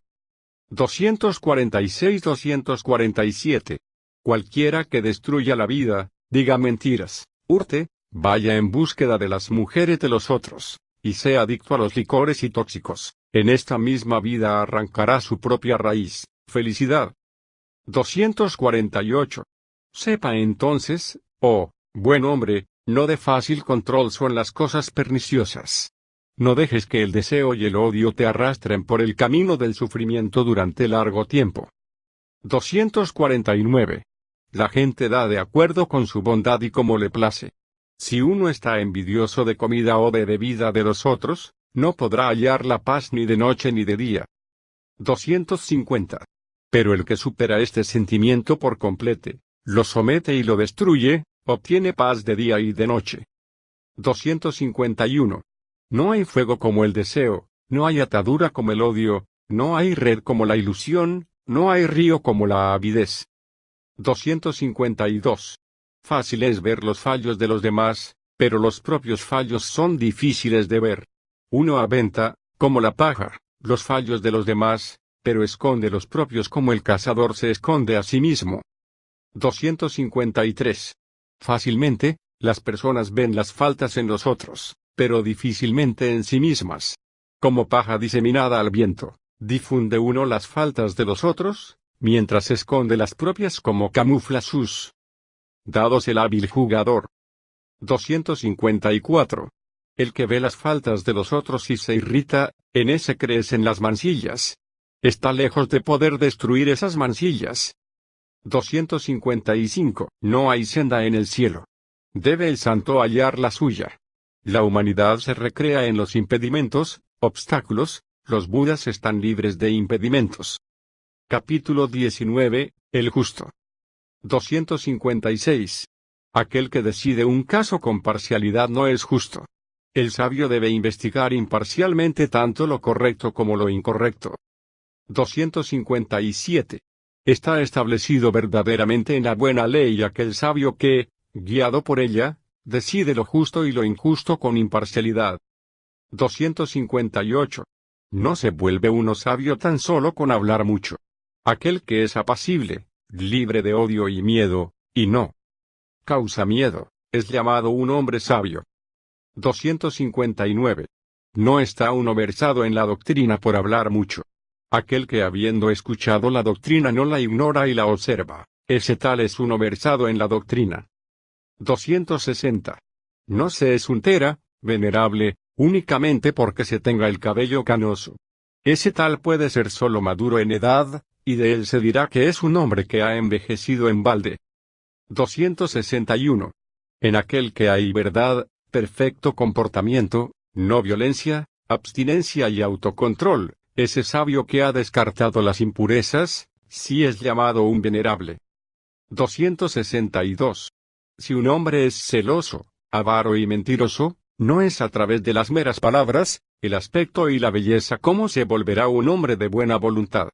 246-247. Cualquiera que destruya la vida, diga mentiras, hurte, vaya en búsqueda de las mujeres de los otros, y sea adicto a los licores y tóxicos, en esta misma vida arrancará su propia raíz, felicidad. 248. Sepa entonces, oh Buen hombre, no de fácil control son las cosas perniciosas. No dejes que el deseo y el odio te arrastren por el camino del sufrimiento durante largo tiempo. 249. La gente da de acuerdo con su bondad y como le place. Si uno está envidioso de comida o de bebida de los otros, no podrá hallar la paz ni de noche ni de día. 250. Pero el que supera este sentimiento por completo, lo somete y lo destruye, obtiene paz de día y de noche. 251. No hay fuego como el deseo, no hay atadura como el odio, no hay red como la ilusión, no hay río como la avidez. 252. Fácil es ver los fallos de los demás, pero los propios fallos son difíciles de ver. Uno aventa, como la paja, los fallos de los demás, pero esconde los propios como el cazador se esconde a sí mismo. 253. Fácilmente, las personas ven las faltas en los otros, pero difícilmente en sí mismas. Como paja diseminada al viento, difunde uno las faltas de los otros, mientras esconde las propias como camufla sus. Dados el hábil jugador. 254. El que ve las faltas de los otros y se irrita, en ese crecen las mancillas. Está lejos de poder destruir esas mancillas. 255. No hay senda en el cielo. Debe el santo hallar la suya. La humanidad se recrea en los impedimentos, obstáculos, los budas están libres de impedimentos. Capítulo 19, el justo. 256. Aquel que decide un caso con parcialidad no es justo. El sabio debe investigar imparcialmente tanto lo correcto como lo incorrecto. 257. Está establecido verdaderamente en la buena ley aquel sabio que, guiado por ella, decide lo justo y lo injusto con imparcialidad. 258. No se vuelve uno sabio tan solo con hablar mucho. Aquel que es apacible, libre de odio y miedo, y no causa miedo, es llamado un hombre sabio. 259. No está uno versado en la doctrina por hablar mucho. Aquel que habiendo escuchado la doctrina no la ignora y la observa, ese tal es uno versado en la doctrina. 260. No se es untera, venerable, únicamente porque se tenga el cabello canoso. Ese tal puede ser solo maduro en edad, y de él se dirá que es un hombre que ha envejecido en balde. 261. En aquel que hay verdad, perfecto comportamiento, no violencia, abstinencia y autocontrol, ese sabio que ha descartado las impurezas, sí es llamado un venerable. 262. Si un hombre es celoso, avaro y mentiroso, no es a través de las meras palabras, el aspecto y la belleza cómo se volverá un hombre de buena voluntad.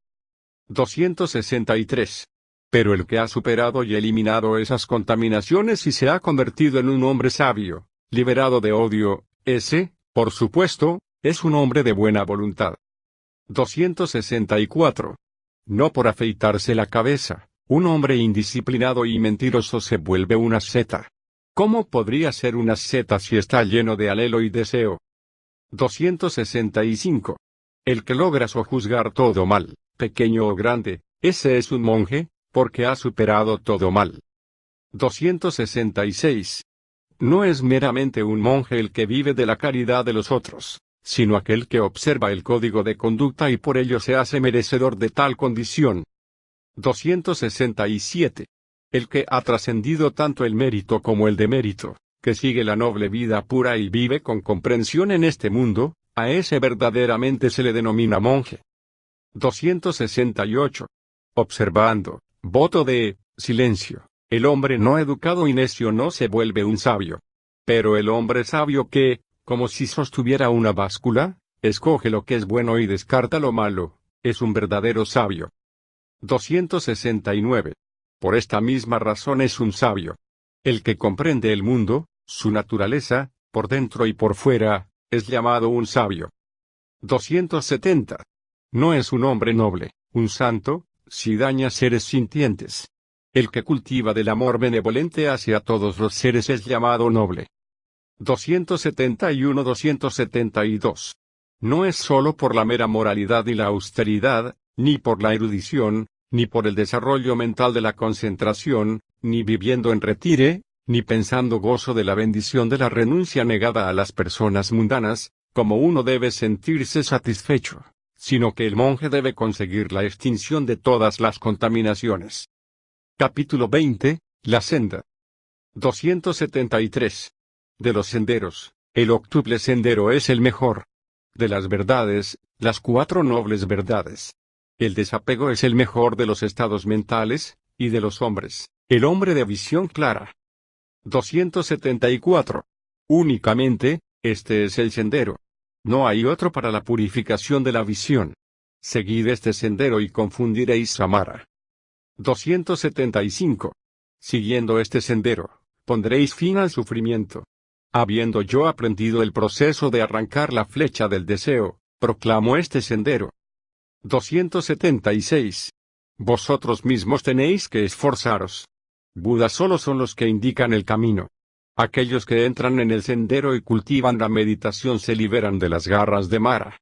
263. Pero el que ha superado y eliminado esas contaminaciones y se ha convertido en un hombre sabio, liberado de odio, ese, por supuesto, es un hombre de buena voluntad. 264. No por afeitarse la cabeza, un hombre indisciplinado y mentiroso se vuelve una asceta. ¿Cómo podría ser una asceta si está lleno de alelo y deseo? 265. El que logra sojuzgar todo mal, pequeño o grande, ese es un monje, porque ha superado todo mal. 266. No es meramente un monje el que vive de la caridad de los otros, sino aquel que observa el código de conducta y por ello se hace merecedor de tal condición. 267. El que ha trascendido tanto el mérito como el demérito, que sigue la noble vida pura y vive con comprensión en este mundo, a ese verdaderamente se le denomina monje. 268. Observando, voto de silencio, el hombre no educado y necio no se vuelve un sabio. Pero el hombre sabio que, como si sostuviera una báscula, escoge lo que es bueno y descarta lo malo, es un verdadero sabio. 269. Por esta misma razón es un sabio. El que comprende el mundo, su naturaleza, por dentro y por fuera, es llamado un sabio. 270. No es un hombre noble, un santo, si daña seres sintientes. El que cultiva del amor benevolente hacia todos los seres es llamado noble. 271-272. No es sólo por la mera moralidad y la austeridad, ni por la erudición, ni por el desarrollo mental de la concentración, ni viviendo en retire, ni pensando gozo de la bendición de la renuncia negada a las personas mundanas, como uno debe sentirse satisfecho, sino que el monje debe conseguir la extinción de todas las contaminaciones. Capítulo 20, La senda. 273. De los senderos, el octuple sendero es el mejor. De las verdades, las 4 nobles verdades. El desapego es el mejor de los estados mentales, y de los hombres, el hombre de visión clara. 274. Únicamente, este es el sendero. No hay otro para la purificación de la visión. Seguid este sendero y confundiréis Samara. 275. Siguiendo este sendero, pondréis fin al sufrimiento. Habiendo yo aprendido el proceso de arrancar la flecha del deseo, proclamo este sendero. 276. Vosotros mismos tenéis que esforzaros. Buda solo son los que indican el camino. Aquellos que entran en el sendero y cultivan la meditación se liberan de las garras de Mara.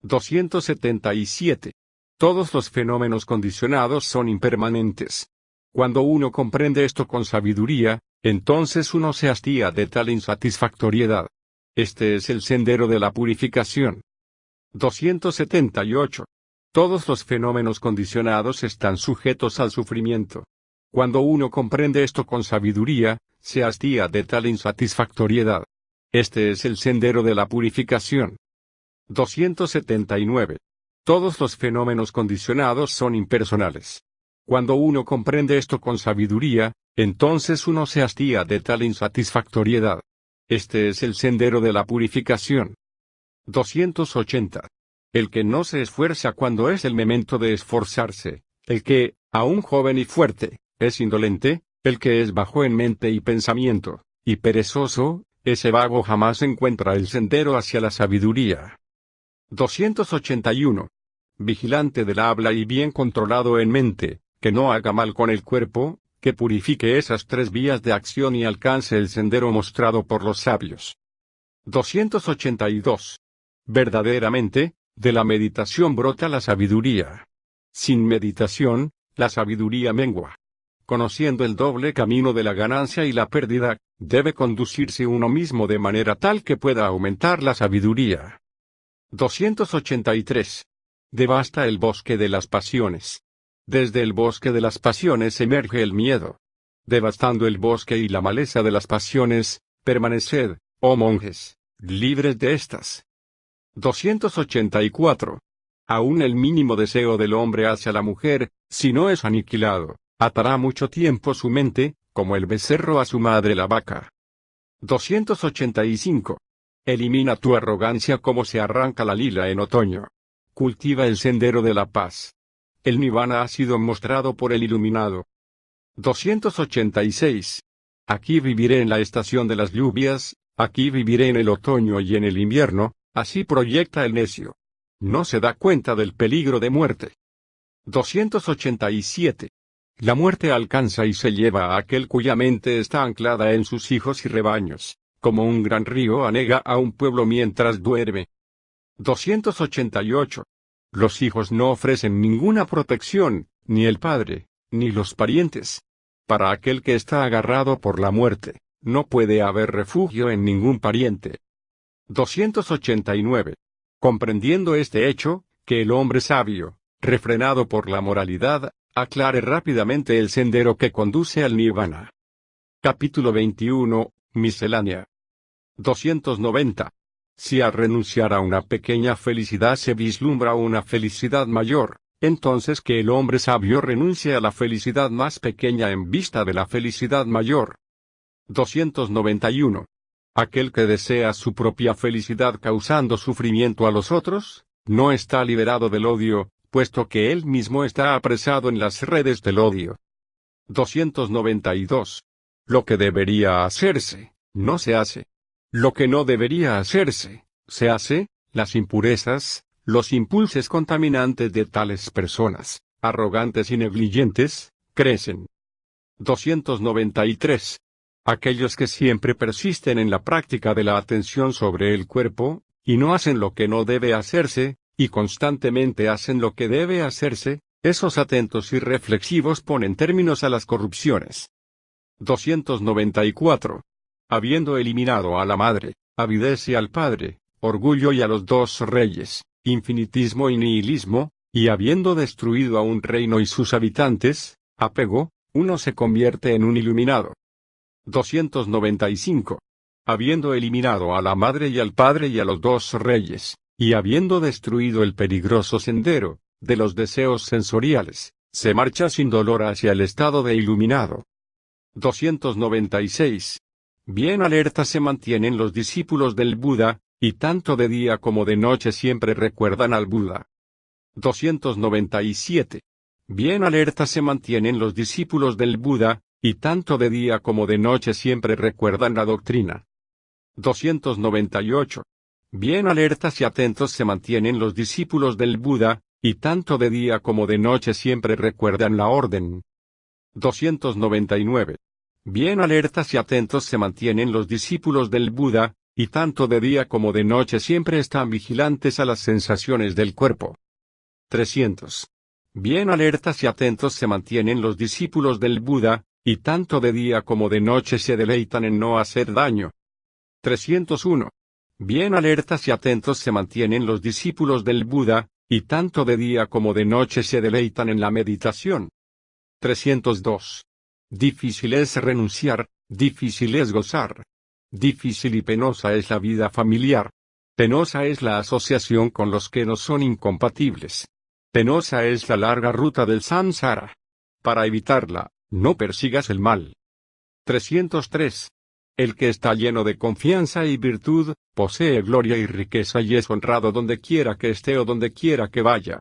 277. Todos los fenómenos condicionados son impermanentes. Cuando uno comprende esto con sabiduría, entonces uno se hastía de tal insatisfactoriedad. Este es el sendero de la purificación. 278. Todos los fenómenos condicionados están sujetos al sufrimiento. Cuando uno comprende esto con sabiduría, se hastía de tal insatisfactoriedad. Este es el sendero de la purificación. 279. Todos los fenómenos condicionados son impersonales. Cuando uno comprende esto con sabiduría, entonces uno se hastía de tal insatisfactoriedad. Este es el sendero de la purificación. 280. El que no se esfuerza cuando es el momento de esforzarse, el que, aún joven y fuerte, es indolente, el que es bajo en mente y pensamiento, y perezoso, ese vago jamás encuentra el sendero hacia la sabiduría. 281. Vigilante del habla y bien controlado en mente, que no haga mal con el cuerpo, que purifique esas 3 vías de acción y alcance el sendero mostrado por los sabios. 282. Verdaderamente, de la meditación brota la sabiduría. Sin meditación, la sabiduría mengua. Conociendo el doble camino de la ganancia y la pérdida, debe conducirse uno mismo de manera tal que pueda aumentar la sabiduría. 283. Devasta el bosque de las pasiones. Desde el bosque de las pasiones emerge el miedo. Devastando el bosque y la maleza de las pasiones, permaneced, oh monjes, libres de estas. 284. Aún el mínimo deseo del hombre hacia la mujer, si no es aniquilado, atará mucho tiempo su mente, como el becerro a su madre la vaca. 285. Elimina tu arrogancia como se arranca la lila en otoño. Cultiva el sendero de la paz. El nirvana ha sido mostrado por el iluminado. 286. Aquí viviré en la estación de las lluvias, aquí viviré en el otoño y en el invierno, así proyecta el necio. No se da cuenta del peligro de muerte. 287. La muerte alcanza y se lleva a aquel cuya mente está anclada en sus hijos y rebaños, como un gran río anega a un pueblo mientras duerme. 288. Los hijos no ofrecen ninguna protección, ni el padre, ni los parientes. Para aquel que está agarrado por la muerte, no puede haber refugio en ningún pariente. 289. Comprendiendo este hecho, que el hombre sabio, refrenado por la moralidad, aclare rápidamente el sendero que conduce al nirvana. Capítulo 21, Miscelánea. 290. Si al renunciar a una pequeña felicidad se vislumbra una felicidad mayor, entonces que el hombre sabio renuncie a la felicidad más pequeña en vista de la felicidad mayor. 291. Aquel que desea su propia felicidad causando sufrimiento a los otros, no está liberado del odio, puesto que él mismo está apresado en las redes del odio. 292. Lo que debería hacerse, no se hace. Lo que no debería hacerse, se hace. Las impurezas, los impulsos contaminantes de tales personas, arrogantes y negligentes, crecen. 293. Aquellos que siempre persisten en la práctica de la atención sobre el cuerpo, y no hacen lo que no debe hacerse, y constantemente hacen lo que debe hacerse, esos atentos y reflexivos ponen términos a las corrupciones. 294. Habiendo eliminado a la madre, avidez y al padre, orgullo y a los dos reyes, infinitismo y nihilismo, y habiendo destruido a un reino y sus habitantes, apego, uno se convierte en un iluminado. 295. Habiendo eliminado a la madre y al padre y a los dos reyes, y habiendo destruido el peligroso sendero de los deseos sensoriales, se marcha sin dolor hacia el estado de iluminado. 296. Bien alerta se mantienen los discípulos del Buda, y tanto de día como de noche siempre recuerdan al Buda. 297. Bien alerta se mantienen los discípulos del Buda, y tanto de día como de noche siempre recuerdan la doctrina. 298. Bien alertas y atentos se mantienen los discípulos del Buda, y tanto de día como de noche siempre recuerdan la orden. 299. Bien alertas y atentos se mantienen los discípulos del Buda, y tanto de día como de noche siempre están vigilantes a las sensaciones del cuerpo. 300. Bien alertas y atentos se mantienen los discípulos del Buda, y tanto de día como de noche se deleitan en no hacer daño. 301. Bien alertas y atentos se mantienen los discípulos del Buda, y tanto de día como de noche se deleitan en la meditación. 302. Difícil es renunciar, difícil es gozar. Difícil y penosa es la vida familiar. Penosa es la asociación con los que no son incompatibles. Penosa es la larga ruta del samsara. Para evitarla, no persigas el mal. 303. El que está lleno de confianza y virtud, posee gloria y riqueza y es honrado donde quiera que esté o donde quiera que vaya.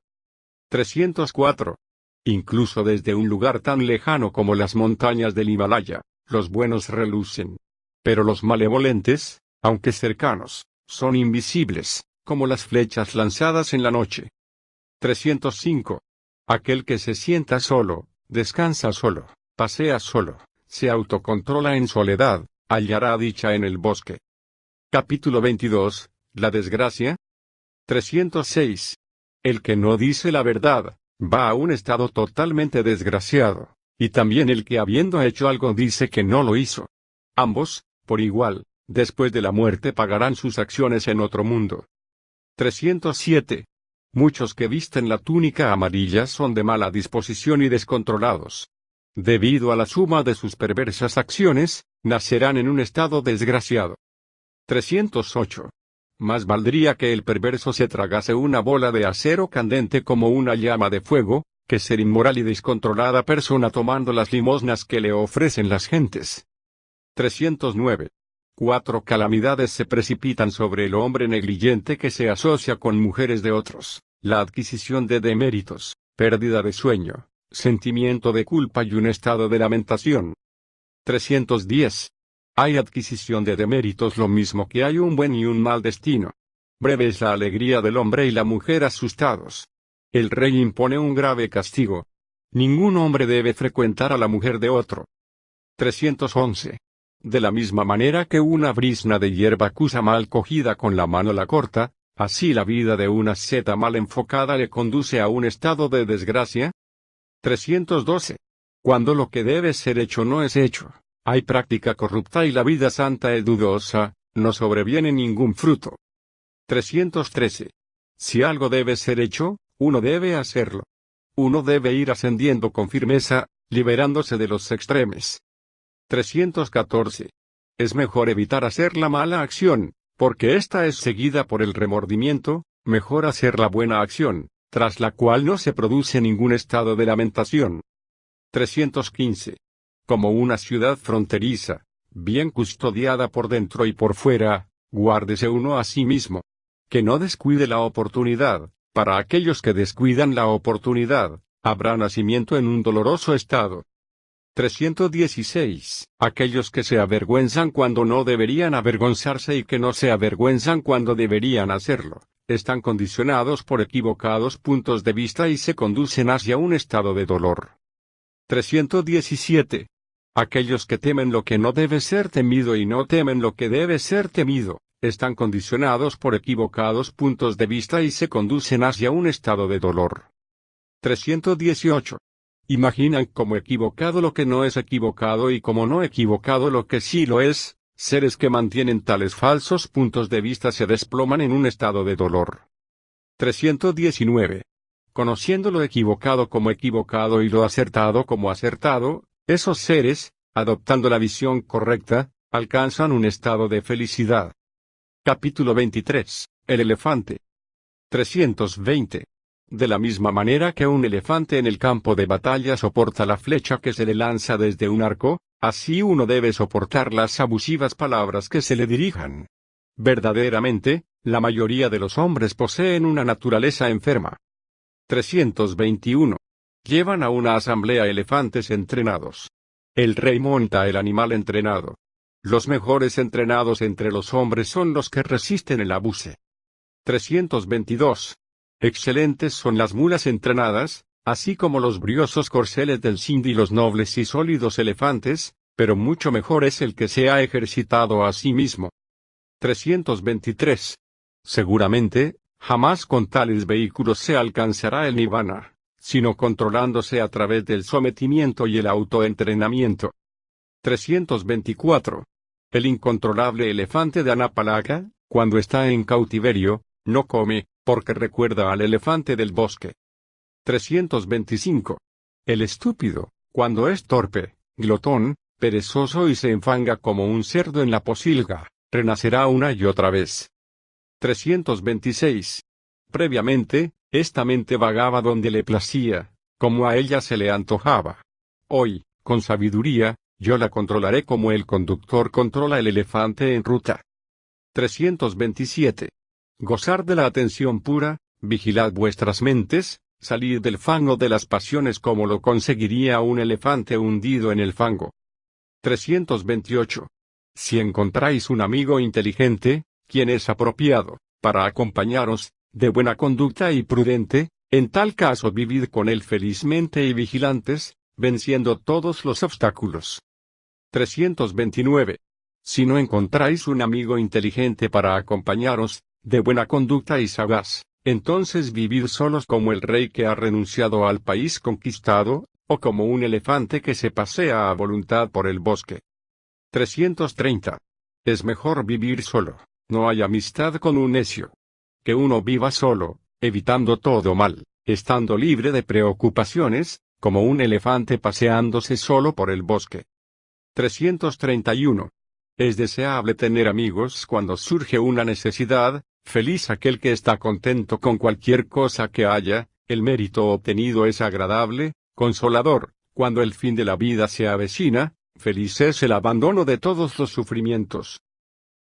304. Incluso desde un lugar tan lejano como las montañas del Himalaya, los buenos relucen. Pero los malevolentes, aunque cercanos, son invisibles, como las flechas lanzadas en la noche. 305. Aquel que se sienta solo, descansa solo, pasea solo, se autocontrola en soledad, hallará dicha en el bosque. Capítulo 22. La desgracia. 306. El que no dice la verdad, va a un estado totalmente desgraciado, y también el que habiendo hecho algo dice que no lo hizo. Ambos, por igual, después de la muerte pagarán sus acciones en otro mundo. 307. Muchos que visten la túnica amarilla son de mala disposición y descontrolados. Debido a la suma de sus perversas acciones, nacerán en un estado desgraciado. 308. Más valdría que el perverso se tragase una bola de acero candente como una llama de fuego, que ser inmoral y descontrolada persona tomando las limosnas que le ofrecen las gentes. 309. 4 calamidades se precipitan sobre el hombre negligente que se asocia con mujeres de otros: la adquisición de deméritos, pérdida de sueño, sentimiento de culpa y un estado de lamentación. 310. Hay adquisición de deméritos lo mismo que hay un buen y un mal destino. Breve es la alegría del hombre y la mujer asustados. El rey impone un grave castigo. Ningún hombre debe frecuentar a la mujer de otro. 311. De la misma manera que una brizna de hierba acusa mal cogida con la mano la corta, así la vida de una seta mal enfocada le conduce a un estado de desgracia. 312. Cuando lo que debe ser hecho no es hecho, hay práctica corrupta y la vida santa es dudosa, no sobreviene ningún fruto. 313. Si algo debe ser hecho, uno debe hacerlo. Uno debe ir ascendiendo con firmeza, liberándose de los extremos. 314. Es mejor evitar hacer la mala acción, porque ésta es seguida por el remordimiento, mejor hacer la buena acción, tras la cual no se produce ningún estado de lamentación. 315. Como una ciudad fronteriza, bien custodiada por dentro y por fuera, guárdese uno a sí mismo. Que no descuide la oportunidad. Para aquellos que descuidan la oportunidad, habrá nacimiento en un doloroso estado. 316. Aquellos que se avergüenzan cuando no deberían avergonzarse y que no se avergüenzan cuando deberían hacerlo, están condicionados por equivocados puntos de vista y se conducen hacia un estado de dolor. 317. Aquellos que temen lo que no debe ser temido y no temen lo que debe ser temido, están condicionados por equivocados puntos de vista y se conducen hacia un estado de dolor. 318. Imaginan como equivocado lo que no es equivocado y como no equivocado lo que sí lo es. Seres que mantienen tales falsos puntos de vista se desploman en un estado de dolor. 319. Conociendo lo equivocado como equivocado y lo acertado como acertado, esos seres, adoptando la visión correcta, alcanzan un estado de felicidad. Capítulo 23. El elefante. 320. De la misma manera que un elefante en el campo de batalla soporta la flecha que se le lanza desde un arco, así uno debe soportar las abusivas palabras que se le dirijan. Verdaderamente, la mayoría de los hombres poseen una naturaleza enferma. 321. Llevan a una asamblea elefantes entrenados. El rey monta el animal entrenado. Los mejores entrenados entre los hombres son los que resisten el abuso. 322. Excelentes son las mulas entrenadas, así como los briosos corceles del Sindh y los nobles y sólidos elefantes, pero mucho mejor es el que se ha ejercitado a sí mismo. 323. Seguramente, jamás con tales vehículos se alcanzará el nirvana, sino controlándose a través del sometimiento y el autoentrenamiento. 324. El incontrolable elefante de Anapalaca, cuando está en cautiverio, no come, porque recuerda al elefante del bosque. 325. El estúpido, cuando es torpe, glotón, perezoso y se enfanga como un cerdo en la pocilga, renacerá una y otra vez. 326. Previamente, esta mente vagaba donde le placía, como a ella se le antojaba. Hoy, con sabiduría, yo la controlaré como el conductor controla el elefante en ruta. 327. Gozar de la atención pura, vigilad vuestras mentes, salid del fango de las pasiones como lo conseguiría un elefante hundido en el fango. 328. Si encontráis un amigo inteligente, quien es apropiado, para acompañaros, de buena conducta y prudente, en tal caso vivid con él felizmente y vigilantes, venciendo todos los obstáculos. 329. Si no encontráis un amigo inteligente para acompañaros, de buena conducta y sagaz, entonces vivid solos como el rey que ha renunciado al país conquistado, o como un elefante que se pasea a voluntad por el bosque. 330. Es mejor vivir solo, no hay amistad con un necio. Que uno viva solo, evitando todo mal, estando libre de preocupaciones, como un elefante paseándose solo por el bosque. 331. Es deseable tener amigos cuando surge una necesidad, feliz aquel que está contento con cualquier cosa que haya, el mérito obtenido es agradable, consolador, cuando el fin de la vida se avecina, feliz es el abandono de todos los sufrimientos.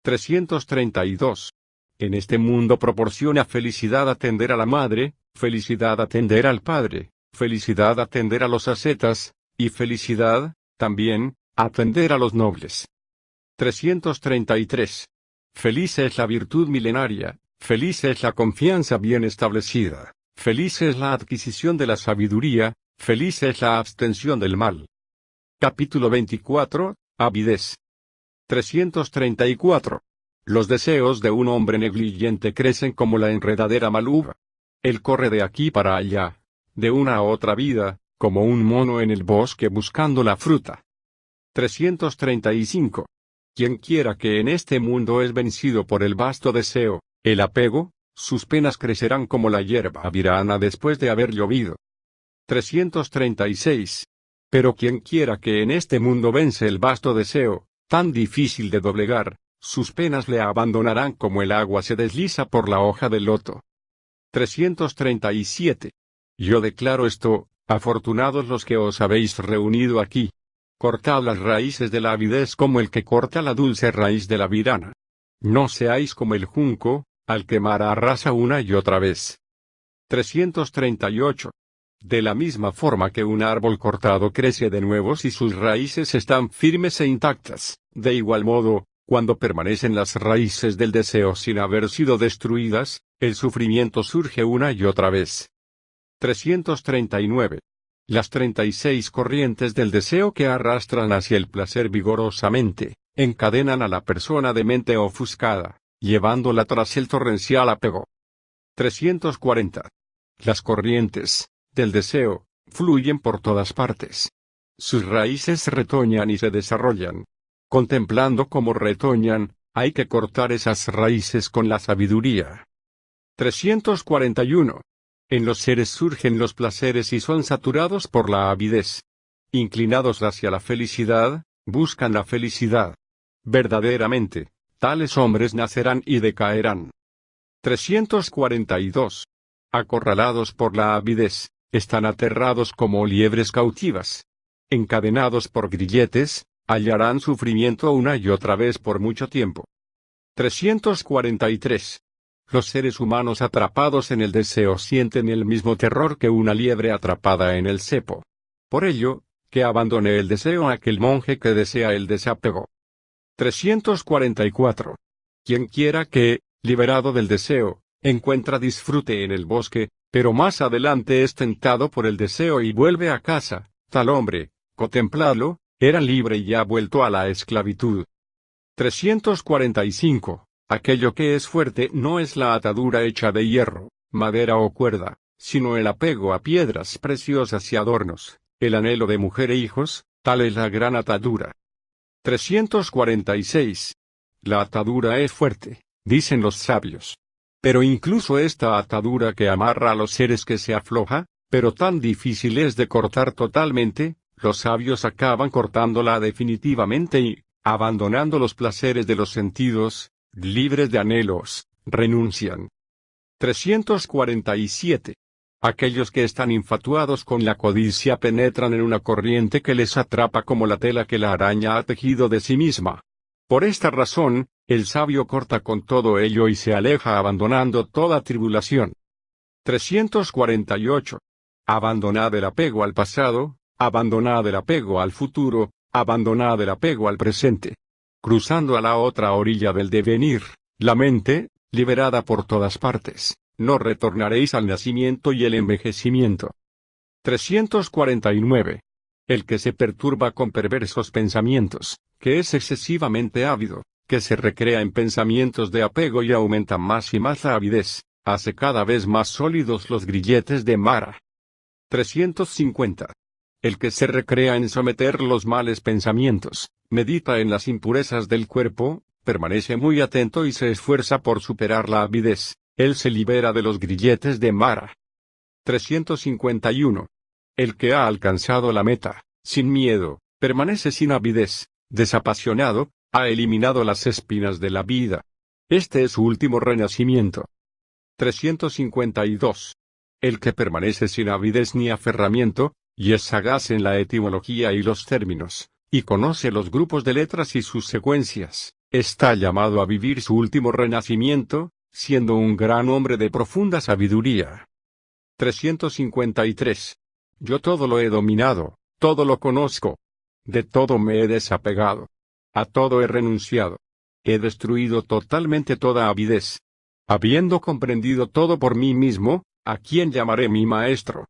332. En este mundo proporciona felicidad atender a la madre, felicidad atender al padre, felicidad atender a los ascetas, y felicidad, también, atender a los nobles. 333. Feliz es la virtud milenaria, feliz es la confianza bien establecida, feliz es la adquisición de la sabiduría, feliz es la abstención del mal. Capítulo 24. Avidez. 334. Los deseos de un hombre negligente crecen como la enredadera maluva. Él corre de aquí para allá, de una a otra vida, como un mono en el bosque buscando la fruta. 335. Quien quiera que en este mundo es vencido por el vasto deseo, el apego, sus penas crecerán como la hierba virana después de haber llovido. 336. Pero quien quiera que en este mundo vence el vasto deseo, tan difícil de doblegar, sus penas le abandonarán como el agua se desliza por la hoja del loto. 337. Yo declaro esto, afortunados los que os habéis reunido aquí. Cortad las raíces de la avidez como el que corta la dulce raíz de la virana. No seáis como el junco, al quemar arrasa una y otra vez. 338. De la misma forma que un árbol cortado crece de nuevo si sus raíces están firmes e intactas, de igual modo, cuando permanecen las raíces del deseo sin haber sido destruidas, el sufrimiento surge una y otra vez. 339. Las 36 corrientes del deseo que arrastran hacia el placer vigorosamente, encadenan a la persona de mente ofuscada, llevándola tras el torrencial apego. 340. Las corrientes del deseo fluyen por todas partes. Sus raíces retoñan y se desarrollan. Contemplando cómo retoñan, hay que cortar esas raíces con la sabiduría. 341. En los seres surgen los placeres y son saturados por la avidez. Inclinados hacia la felicidad, buscan la felicidad. Verdaderamente, tales hombres nacerán y decaerán. 342. Acorralados por la avidez, están aterrados como liebres cautivas. Encadenados por grilletes, hallarán sufrimiento una y otra vez por mucho tiempo. 343. Los seres humanos atrapados en el deseo sienten el mismo terror que una liebre atrapada en el cepo. Por ello, que abandone el deseo aquel monje que desea el desapego. 344. Quien quiera que, liberado del deseo, encuentra disfrute en el bosque, pero más adelante es tentado por el deseo y vuelve a casa, tal hombre, contempladlo, era libre y ha vuelto a la esclavitud. 345. Aquello que es fuerte no es la atadura hecha de hierro, madera o cuerda, sino el apego a piedras preciosas y adornos, el anhelo de mujer e hijos, tal es la gran atadura. 346. La atadura es fuerte, dicen los sabios. Pero incluso esta atadura que amarra a los seres que se afloja, pero tan difícil es de cortar totalmente, los sabios acaban cortándola definitivamente y, abandonando los placeres de los sentidos, libres de anhelos, renuncian. 347. Aquellos que están infatuados con la codicia penetran en una corriente que les atrapa como la tela que la araña ha tejido de sí misma. Por esta razón, el sabio corta con todo ello y se aleja abandonando toda tribulación. 348. Abandonad el apego al pasado, abandonad el apego al futuro, abandonad el apego al presente. Cruzando a la otra orilla del devenir, la mente, liberada por todas partes, no retornaréis al nacimiento y el envejecimiento. 349. El que se perturba con perversos pensamientos, que es excesivamente ávido, que se recrea en pensamientos de apego y aumenta más y más la avidez, hace cada vez más sólidos los grilletes de Mara. 350. El que se recrea en someter los males pensamientos, medita en las impurezas del cuerpo, permanece muy atento y se esfuerza por superar la avidez, él se libera de los grilletes de Mara. 351. El que ha alcanzado la meta, sin miedo, permanece sin avidez, desapasionado, ha eliminado las espinas de la vida. Este es su último renacimiento. 352. El que permanece sin avidez ni aferramiento, y es sagaz en la etimología y los términos, y conoce los grupos de letras y sus secuencias, está llamado a vivir su último renacimiento, siendo un gran hombre de profunda sabiduría. 353. Yo todo lo he dominado, todo lo conozco. De todo me he desapegado. A todo he renunciado. He destruido totalmente toda avidez. Habiendo comprendido todo por mí mismo, ¿a quién llamaré mi maestro?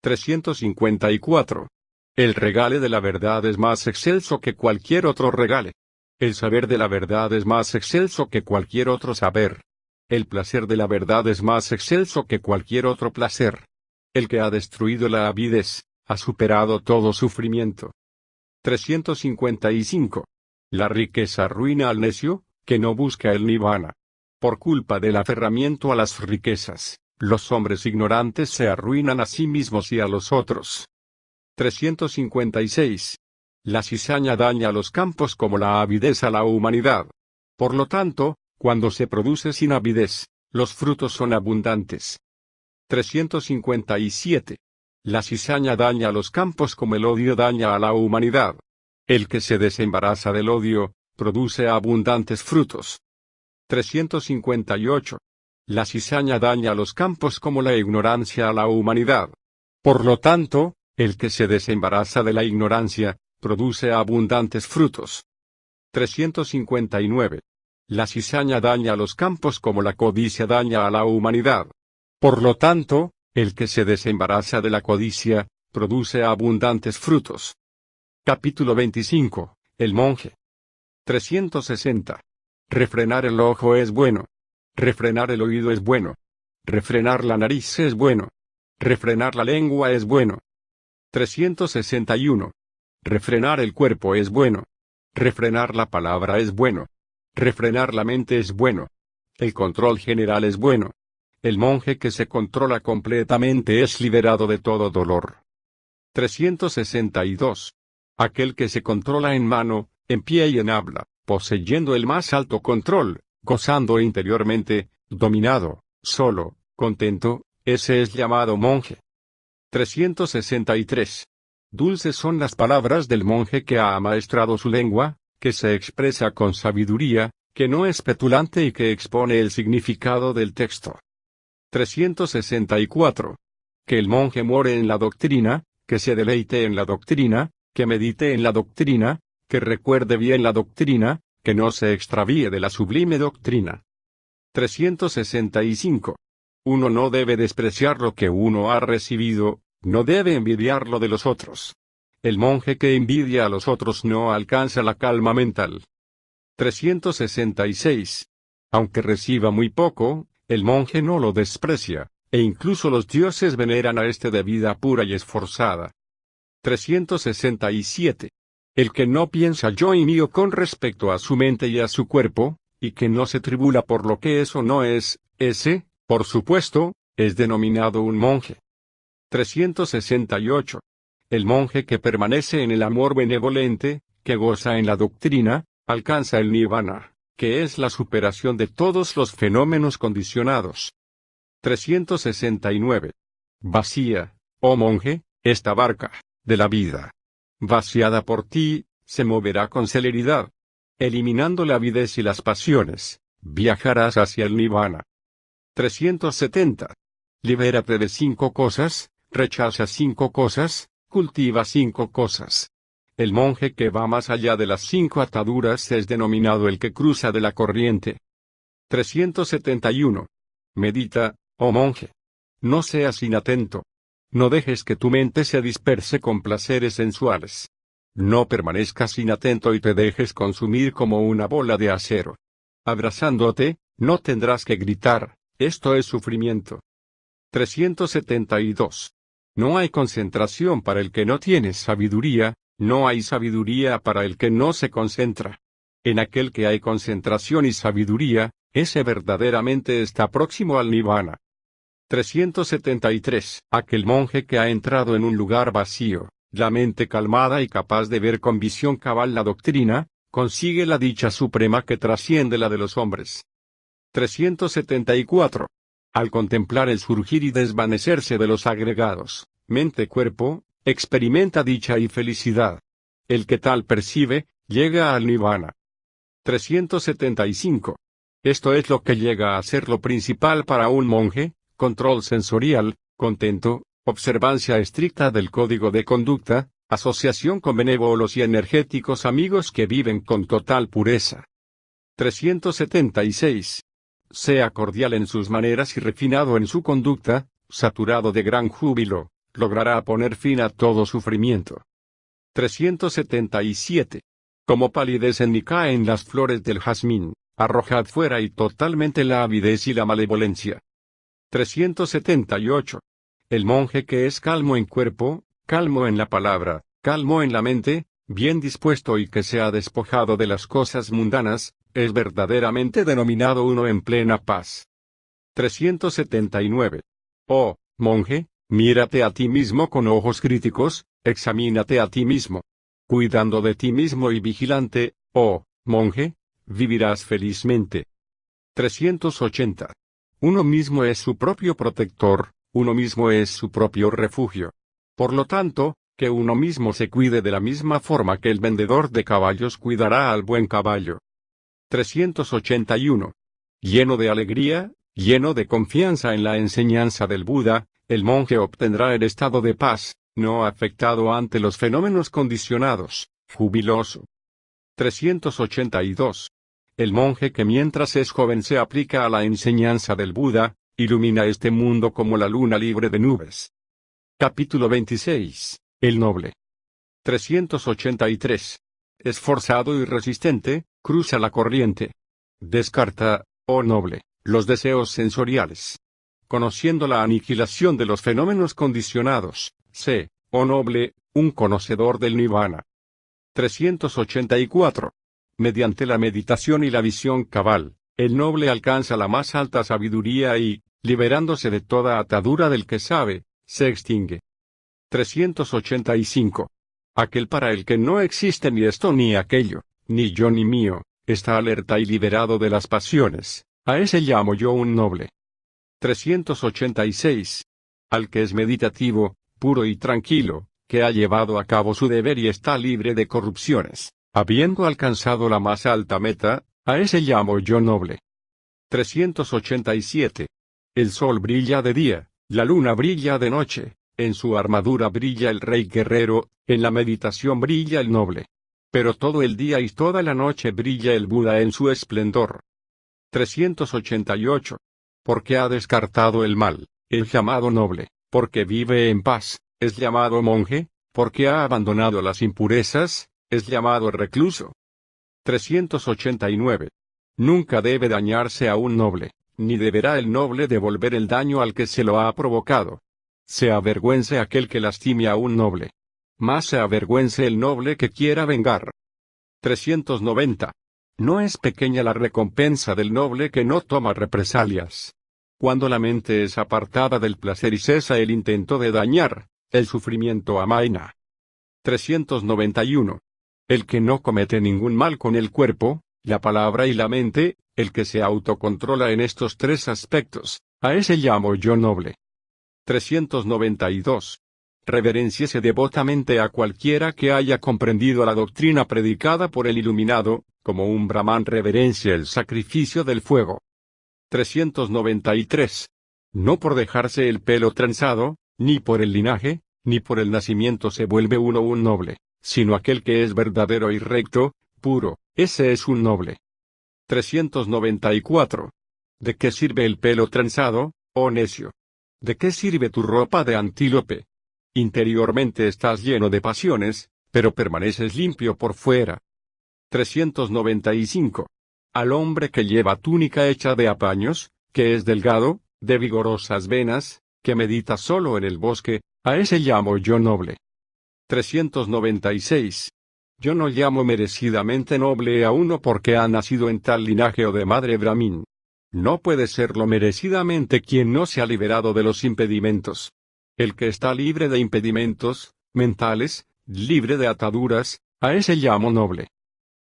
354. El regale de la verdad es más excelso que cualquier otro regale. El saber de la verdad es más excelso que cualquier otro saber. El placer de la verdad es más excelso que cualquier otro placer. El que ha destruido la avidez, ha superado todo sufrimiento. 355. La riqueza arruina al necio, que no busca el nirvana. Por culpa del aferramiento a las riquezas, los hombres ignorantes se arruinan a sí mismos y a los otros. 356. La cizaña daña a los campos como la avidez a la humanidad. Por lo tanto, cuando se produce sin avidez, los frutos son abundantes. 357. La cizaña daña a los campos como el odio daña a la humanidad. El que se desembaraza del odio, produce abundantes frutos. 358. La cizaña daña a los campos como la ignorancia a la humanidad. Por lo tanto, el que se desembaraza de la ignorancia, produce abundantes frutos. 359. La cizaña daña a los campos como la codicia daña a la humanidad. Por lo tanto, el que se desembaraza de la codicia, produce abundantes frutos. Capítulo 25. El monje. 360. Refrenar el ojo es bueno. Refrenar el oído es bueno. Refrenar la nariz es bueno. Refrenar la lengua es bueno. 361. Refrenar el cuerpo es bueno. Refrenar la palabra es bueno. Refrenar la mente es bueno. El control general es bueno. El monje que se controla completamente es liberado de todo dolor. 362. Aquel que se controla en mano, en pie y en habla, poseyendo el más alto control, gozando interiormente, dominado, solo, contento, ese es llamado monje. 363. Dulces son las palabras del monje que ha amaestrado su lengua, que se expresa con sabiduría, que no es petulante y que expone el significado del texto. 364. Que el monje more en la doctrina, que se deleite en la doctrina, que medite en la doctrina, que recuerde bien la doctrina, que no se extravíe de la sublime doctrina. 365. Uno no debe despreciar lo que uno ha recibido, no debe envidiar lo de los otros. El monje que envidia a los otros no alcanza la calma mental. 366. Aunque reciba muy poco, el monje no lo desprecia, e incluso los dioses veneran a este de vida pura y esforzada. 367. El que no piensa yo y mío con respecto a su mente y a su cuerpo, y que no se tribula por lo que es o no es, ese, por supuesto, es denominado un monje. 368. El monje que permanece en el amor benevolente, que goza en la doctrina, alcanza el nirvana, que es la superación de todos los fenómenos condicionados. 369. Vacía, oh monje, esta barca, de la vida. Vaciada por ti, se moverá con celeridad. Eliminando la avidez y las pasiones, viajarás hacia el nirvana. 370. Libérate de 5 cosas, rechaza 5 cosas, cultiva 5 cosas. El monje que va más allá de las 5 ataduras es denominado el que cruza de la corriente. 371. Medita, oh monje. No seas inatento. No dejes que tu mente se disperse con placeres sensuales. No permanezcas inatento y te dejes consumir como una bola de acero. Abrazándote, no tendrás que gritar, esto es sufrimiento. 372. No hay concentración para el que no tiene sabiduría, no hay sabiduría para el que no se concentra. En aquel que hay concentración y sabiduría, ese verdaderamente está próximo al nirvana. 373. Aquel monje que ha entrado en un lugar vacío, la mente calmada y capaz de ver con visión cabal la doctrina, consigue la dicha suprema que trasciende la de los hombres. 374. Al contemplar el surgir y desvanecerse de los agregados, mente-cuerpo, experimenta dicha y felicidad. El que tal percibe, llega al nirvana. 375. Esto es lo que llega a ser lo principal para un monje: control sensorial, contento, observancia estricta del código de conducta, asociación con benévolos y energéticos amigos que viven con total pureza. 376. Sea cordial en sus maneras y refinado en su conducta, saturado de gran júbilo, logrará poner fin a todo sufrimiento. 377. Como palidecen ni caen las flores del jazmín, arrojad fuera y totalmente la avidez y la malevolencia. 378. El monje que es calmo en cuerpo, calmo en la palabra, calmo en la mente, bien dispuesto y que se ha despojado de las cosas mundanas, es verdaderamente denominado uno en plena paz. 379. Oh, monje, mírate a ti mismo con ojos críticos, examínate a ti mismo. Cuidando de ti mismo y vigilante, oh, monje, vivirás felizmente. 380. Uno mismo es su propio protector, uno mismo es su propio refugio. Por lo tanto, que uno mismo se cuide de la misma forma que el vendedor de caballos cuidará al buen caballo. 381. Lleno de alegría, lleno de confianza en la enseñanza del Buda, el monje obtendrá el estado de paz, no afectado ante los fenómenos condicionados, jubiloso. 382. El monje que mientras es joven se aplica a la enseñanza del Buda, ilumina este mundo como la luna libre de nubes. Capítulo 26. El noble. 383. Esforzado y resistente, cruza la corriente. Descarta, oh noble, los deseos sensoriales. Conociendo la aniquilación de los fenómenos condicionados, sé, oh noble, un conocedor del nirvana. 384. Mediante la meditación y la visión cabal, el noble alcanza la más alta sabiduría y, liberándose de toda atadura del que sabe, se extingue. 385. Aquel para el que no existe ni esto ni aquello, ni yo ni mío, está alerta y liberado de las pasiones, a ese llamo yo un noble. 386. Al que es meditativo, puro y tranquilo, que ha llevado a cabo su deber y está libre de corrupciones, habiendo alcanzado la más alta meta, a ese llamo yo noble. 387. El sol brilla de día, la luna brilla de noche, en su armadura brilla el rey guerrero, en la meditación brilla el noble. Pero todo el día y toda la noche brilla el Buda en su esplendor. 388. Porque ha descartado el mal, es llamado noble, porque vive en paz, es llamado monje, porque ha abandonado las impurezas, es llamado recluso. 389. Nunca debe dañarse a un noble, ni deberá el noble devolver el daño al que se lo ha provocado. Se avergüence aquel que lastime a un noble. Más se avergüence el noble que quiera vengar. 390. No es pequeña la recompensa del noble que no toma represalias. Cuando la mente es apartada del placer y cesa el intento de dañar, el sufrimiento amaina. 391. El que no comete ningún mal con el cuerpo, la palabra y la mente, el que se autocontrola en estos tres aspectos, a ese llamo yo noble. 392. Reverenciese devotamente a cualquiera que haya comprendido la doctrina predicada por el iluminado, como un brahman reverencia el sacrificio del fuego. 393. No por dejarse el pelo trenzado, ni por el linaje, ni por el nacimiento se vuelve uno un noble, sino aquel que es verdadero y recto, puro, ese es un noble. 394. ¿De qué sirve el pelo trenzado, oh necio? ¿De qué sirve tu ropa de antílope? Interiormente estás lleno de pasiones, pero permaneces limpio por fuera. 395. Al hombre que lleva túnica hecha de apaños, que es delgado, de vigorosas venas, que medita solo en el bosque, a ese llamo yo noble. 396. Yo no llamo merecidamente noble a uno porque ha nacido en tal linaje o de madre brahmin. No puede serlo merecidamente quien no se ha liberado de los impedimentos. El que está libre de impedimentos mentales, libre de ataduras, a ese llamo noble.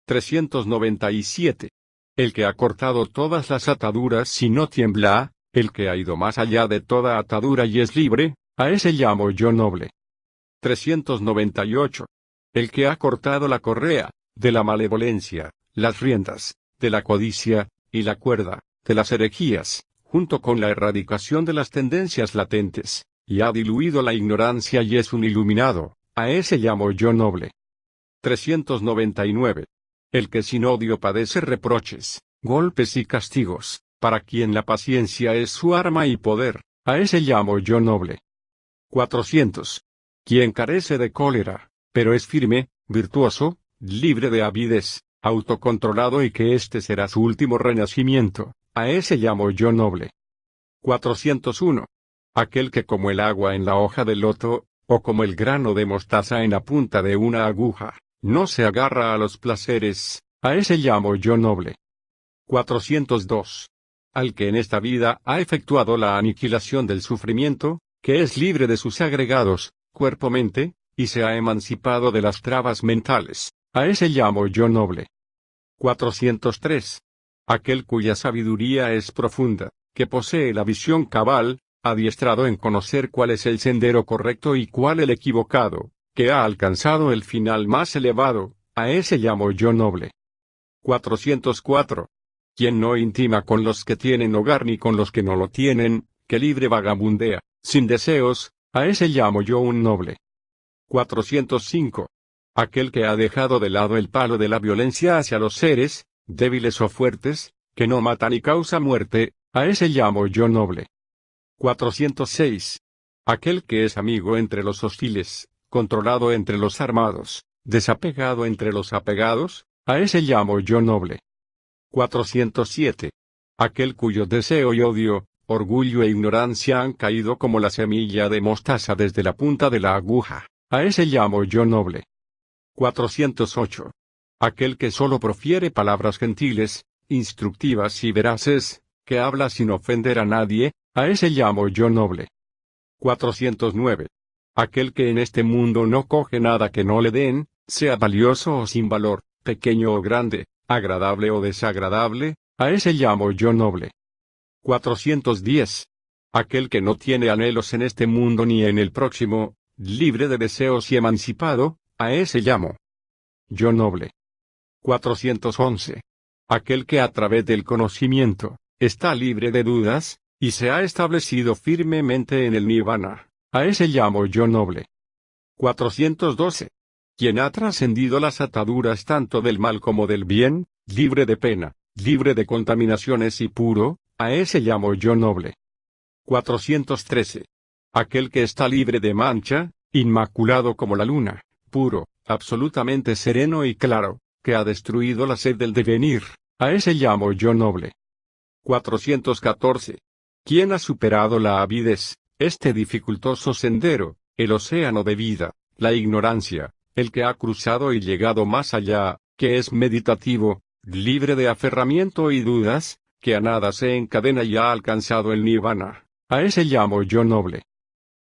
397. El que ha cortado todas las ataduras y no tiembla, el que ha ido más allá de toda atadura y es libre, a ese llamo yo noble. 398. El que ha cortado la correa, de la malevolencia, las riendas, de la codicia, y la cuerda, de las herejías, junto con la erradicación de las tendencias latentes, y ha diluido la ignorancia y es un iluminado, a ese llamo yo noble. 399. El que sin odio padece reproches, golpes y castigos, para quien la paciencia es su arma y poder, a ese llamo yo noble. 400. Quien carece de cólera, pero es firme, virtuoso, libre de avidez, autocontrolado y que este será su último renacimiento, a ese llamo yo noble. 401. Aquel que como el agua en la hoja del loto, o como el grano de mostaza en la punta de una aguja, no se agarra a los placeres, a ese llamo yo noble. 402. Al que en esta vida ha efectuado la aniquilación del sufrimiento, que es libre de sus agregados, cuerpo-mente, y se ha emancipado de las trabas mentales, a ese llamo yo noble. 403. Aquel cuya sabiduría es profunda, que posee la visión cabal, adiestrado en conocer cuál es el sendero correcto y cuál el equivocado, que ha alcanzado el final más elevado, a ese llamo yo noble. 404. Quien no intima con los que tienen hogar ni con los que no lo tienen, que libre vagabundea, sin deseos, a ese llamo yo un noble. 405. Aquel que ha dejado de lado el palo de la violencia hacia los seres, débiles o fuertes, que no mata ni causa muerte, a ese llamo yo noble. 406. Aquel que es amigo entre los hostiles, controlado entre los armados, desapegado entre los apegados, a ese llamo yo noble. 407. Aquel cuyo deseo y odio, orgullo e ignorancia han caído como la semilla de mostaza desde la punta de la aguja, a ese llamo yo noble. 408. Aquel que solo profiere palabras gentiles, instructivas y veraces, que habla sin ofender a nadie, a ese llamo yo noble. 409. Aquel que en este mundo no coge nada que no le den, sea valioso o sin valor, pequeño o grande, agradable o desagradable, a ese llamo yo noble. 410. Aquel que no tiene anhelos en este mundo ni en el próximo, libre de deseos y emancipado, a ese llamo yo noble. 411. Aquel que a través del conocimiento, está libre de dudas, y se ha establecido firmemente en el nirvana, a ese llamo yo noble. 412. Quien ha trascendido las ataduras tanto del mal como del bien, libre de pena, libre de contaminaciones y puro, a ese llamo yo noble. 413. Aquel que está libre de mancha, inmaculado como la luna, puro, absolutamente sereno y claro, que ha destruido la sed del devenir, a ese llamo yo noble. 414. Quien ha superado la avidez, este dificultoso sendero, el océano de vida, la ignorancia, el que ha cruzado y llegado más allá, que es meditativo, libre de aferramiento y dudas, que a nada se encadena y ha alcanzado el nirvana, a ese llamo yo noble.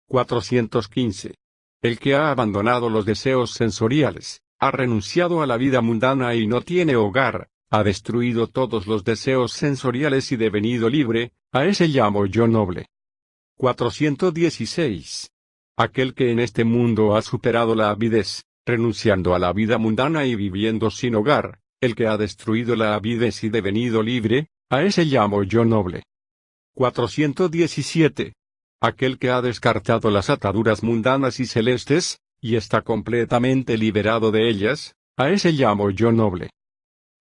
415. El que ha abandonado los deseos sensoriales, ha renunciado a la vida mundana y no tiene hogar, ha destruido todos los deseos sensoriales y devenido libre, a ese llamo yo noble. 416. Aquel que en este mundo ha superado la avidez, renunciando a la vida mundana y viviendo sin hogar, el que ha destruido la avidez y devenido libre, a ese llamo yo noble. 417. Aquel que ha descartado las ataduras mundanas y celestes, y está completamente liberado de ellas, a ese llamo yo noble.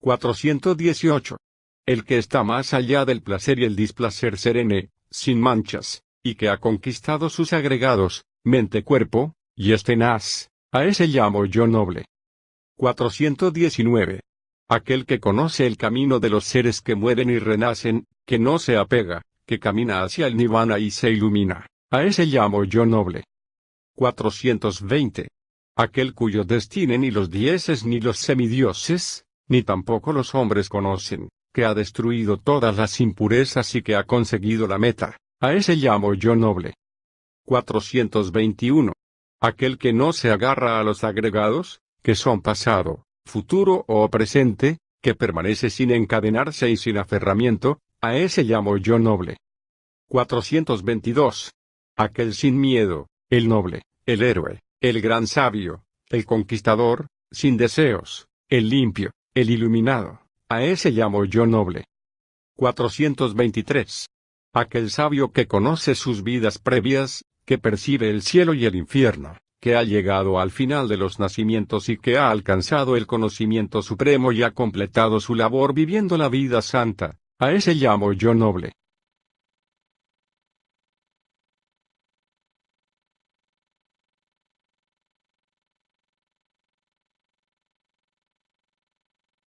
418. El que está más allá del placer y el displacer serene, sin manchas, y que ha conquistado sus agregados, mente-cuerpo, y es tenaz, a ese llamo yo noble. 419. Aquel que conoce el camino de los seres que mueren y renacen, que no se apega, que camina hacia el nirvana y se ilumina, a ese llamo yo noble. 420. Aquel cuyo destino ni los dioses ni los semidioses, ni tampoco los hombres conocen, que ha destruido todas las impurezas y que ha conseguido la meta, a ese llamo yo noble. 421. Aquel que no se agarra a los agregados, que son pasado, futuro o presente, que permanece sin encadenarse y sin aferramiento, a ese llamo yo noble. 422. Aquel sin miedo, el noble, el héroe, el gran sabio, el conquistador, sin deseos, el limpio, el iluminado, a ese llamo yo noble. 423. Aquel sabio que conoce sus vidas previas, que percibe el cielo y el infierno, que ha llegado al final de los nacimientos y que ha alcanzado el conocimiento supremo y ha completado su labor viviendo la vida santa, a ese llamo yo noble.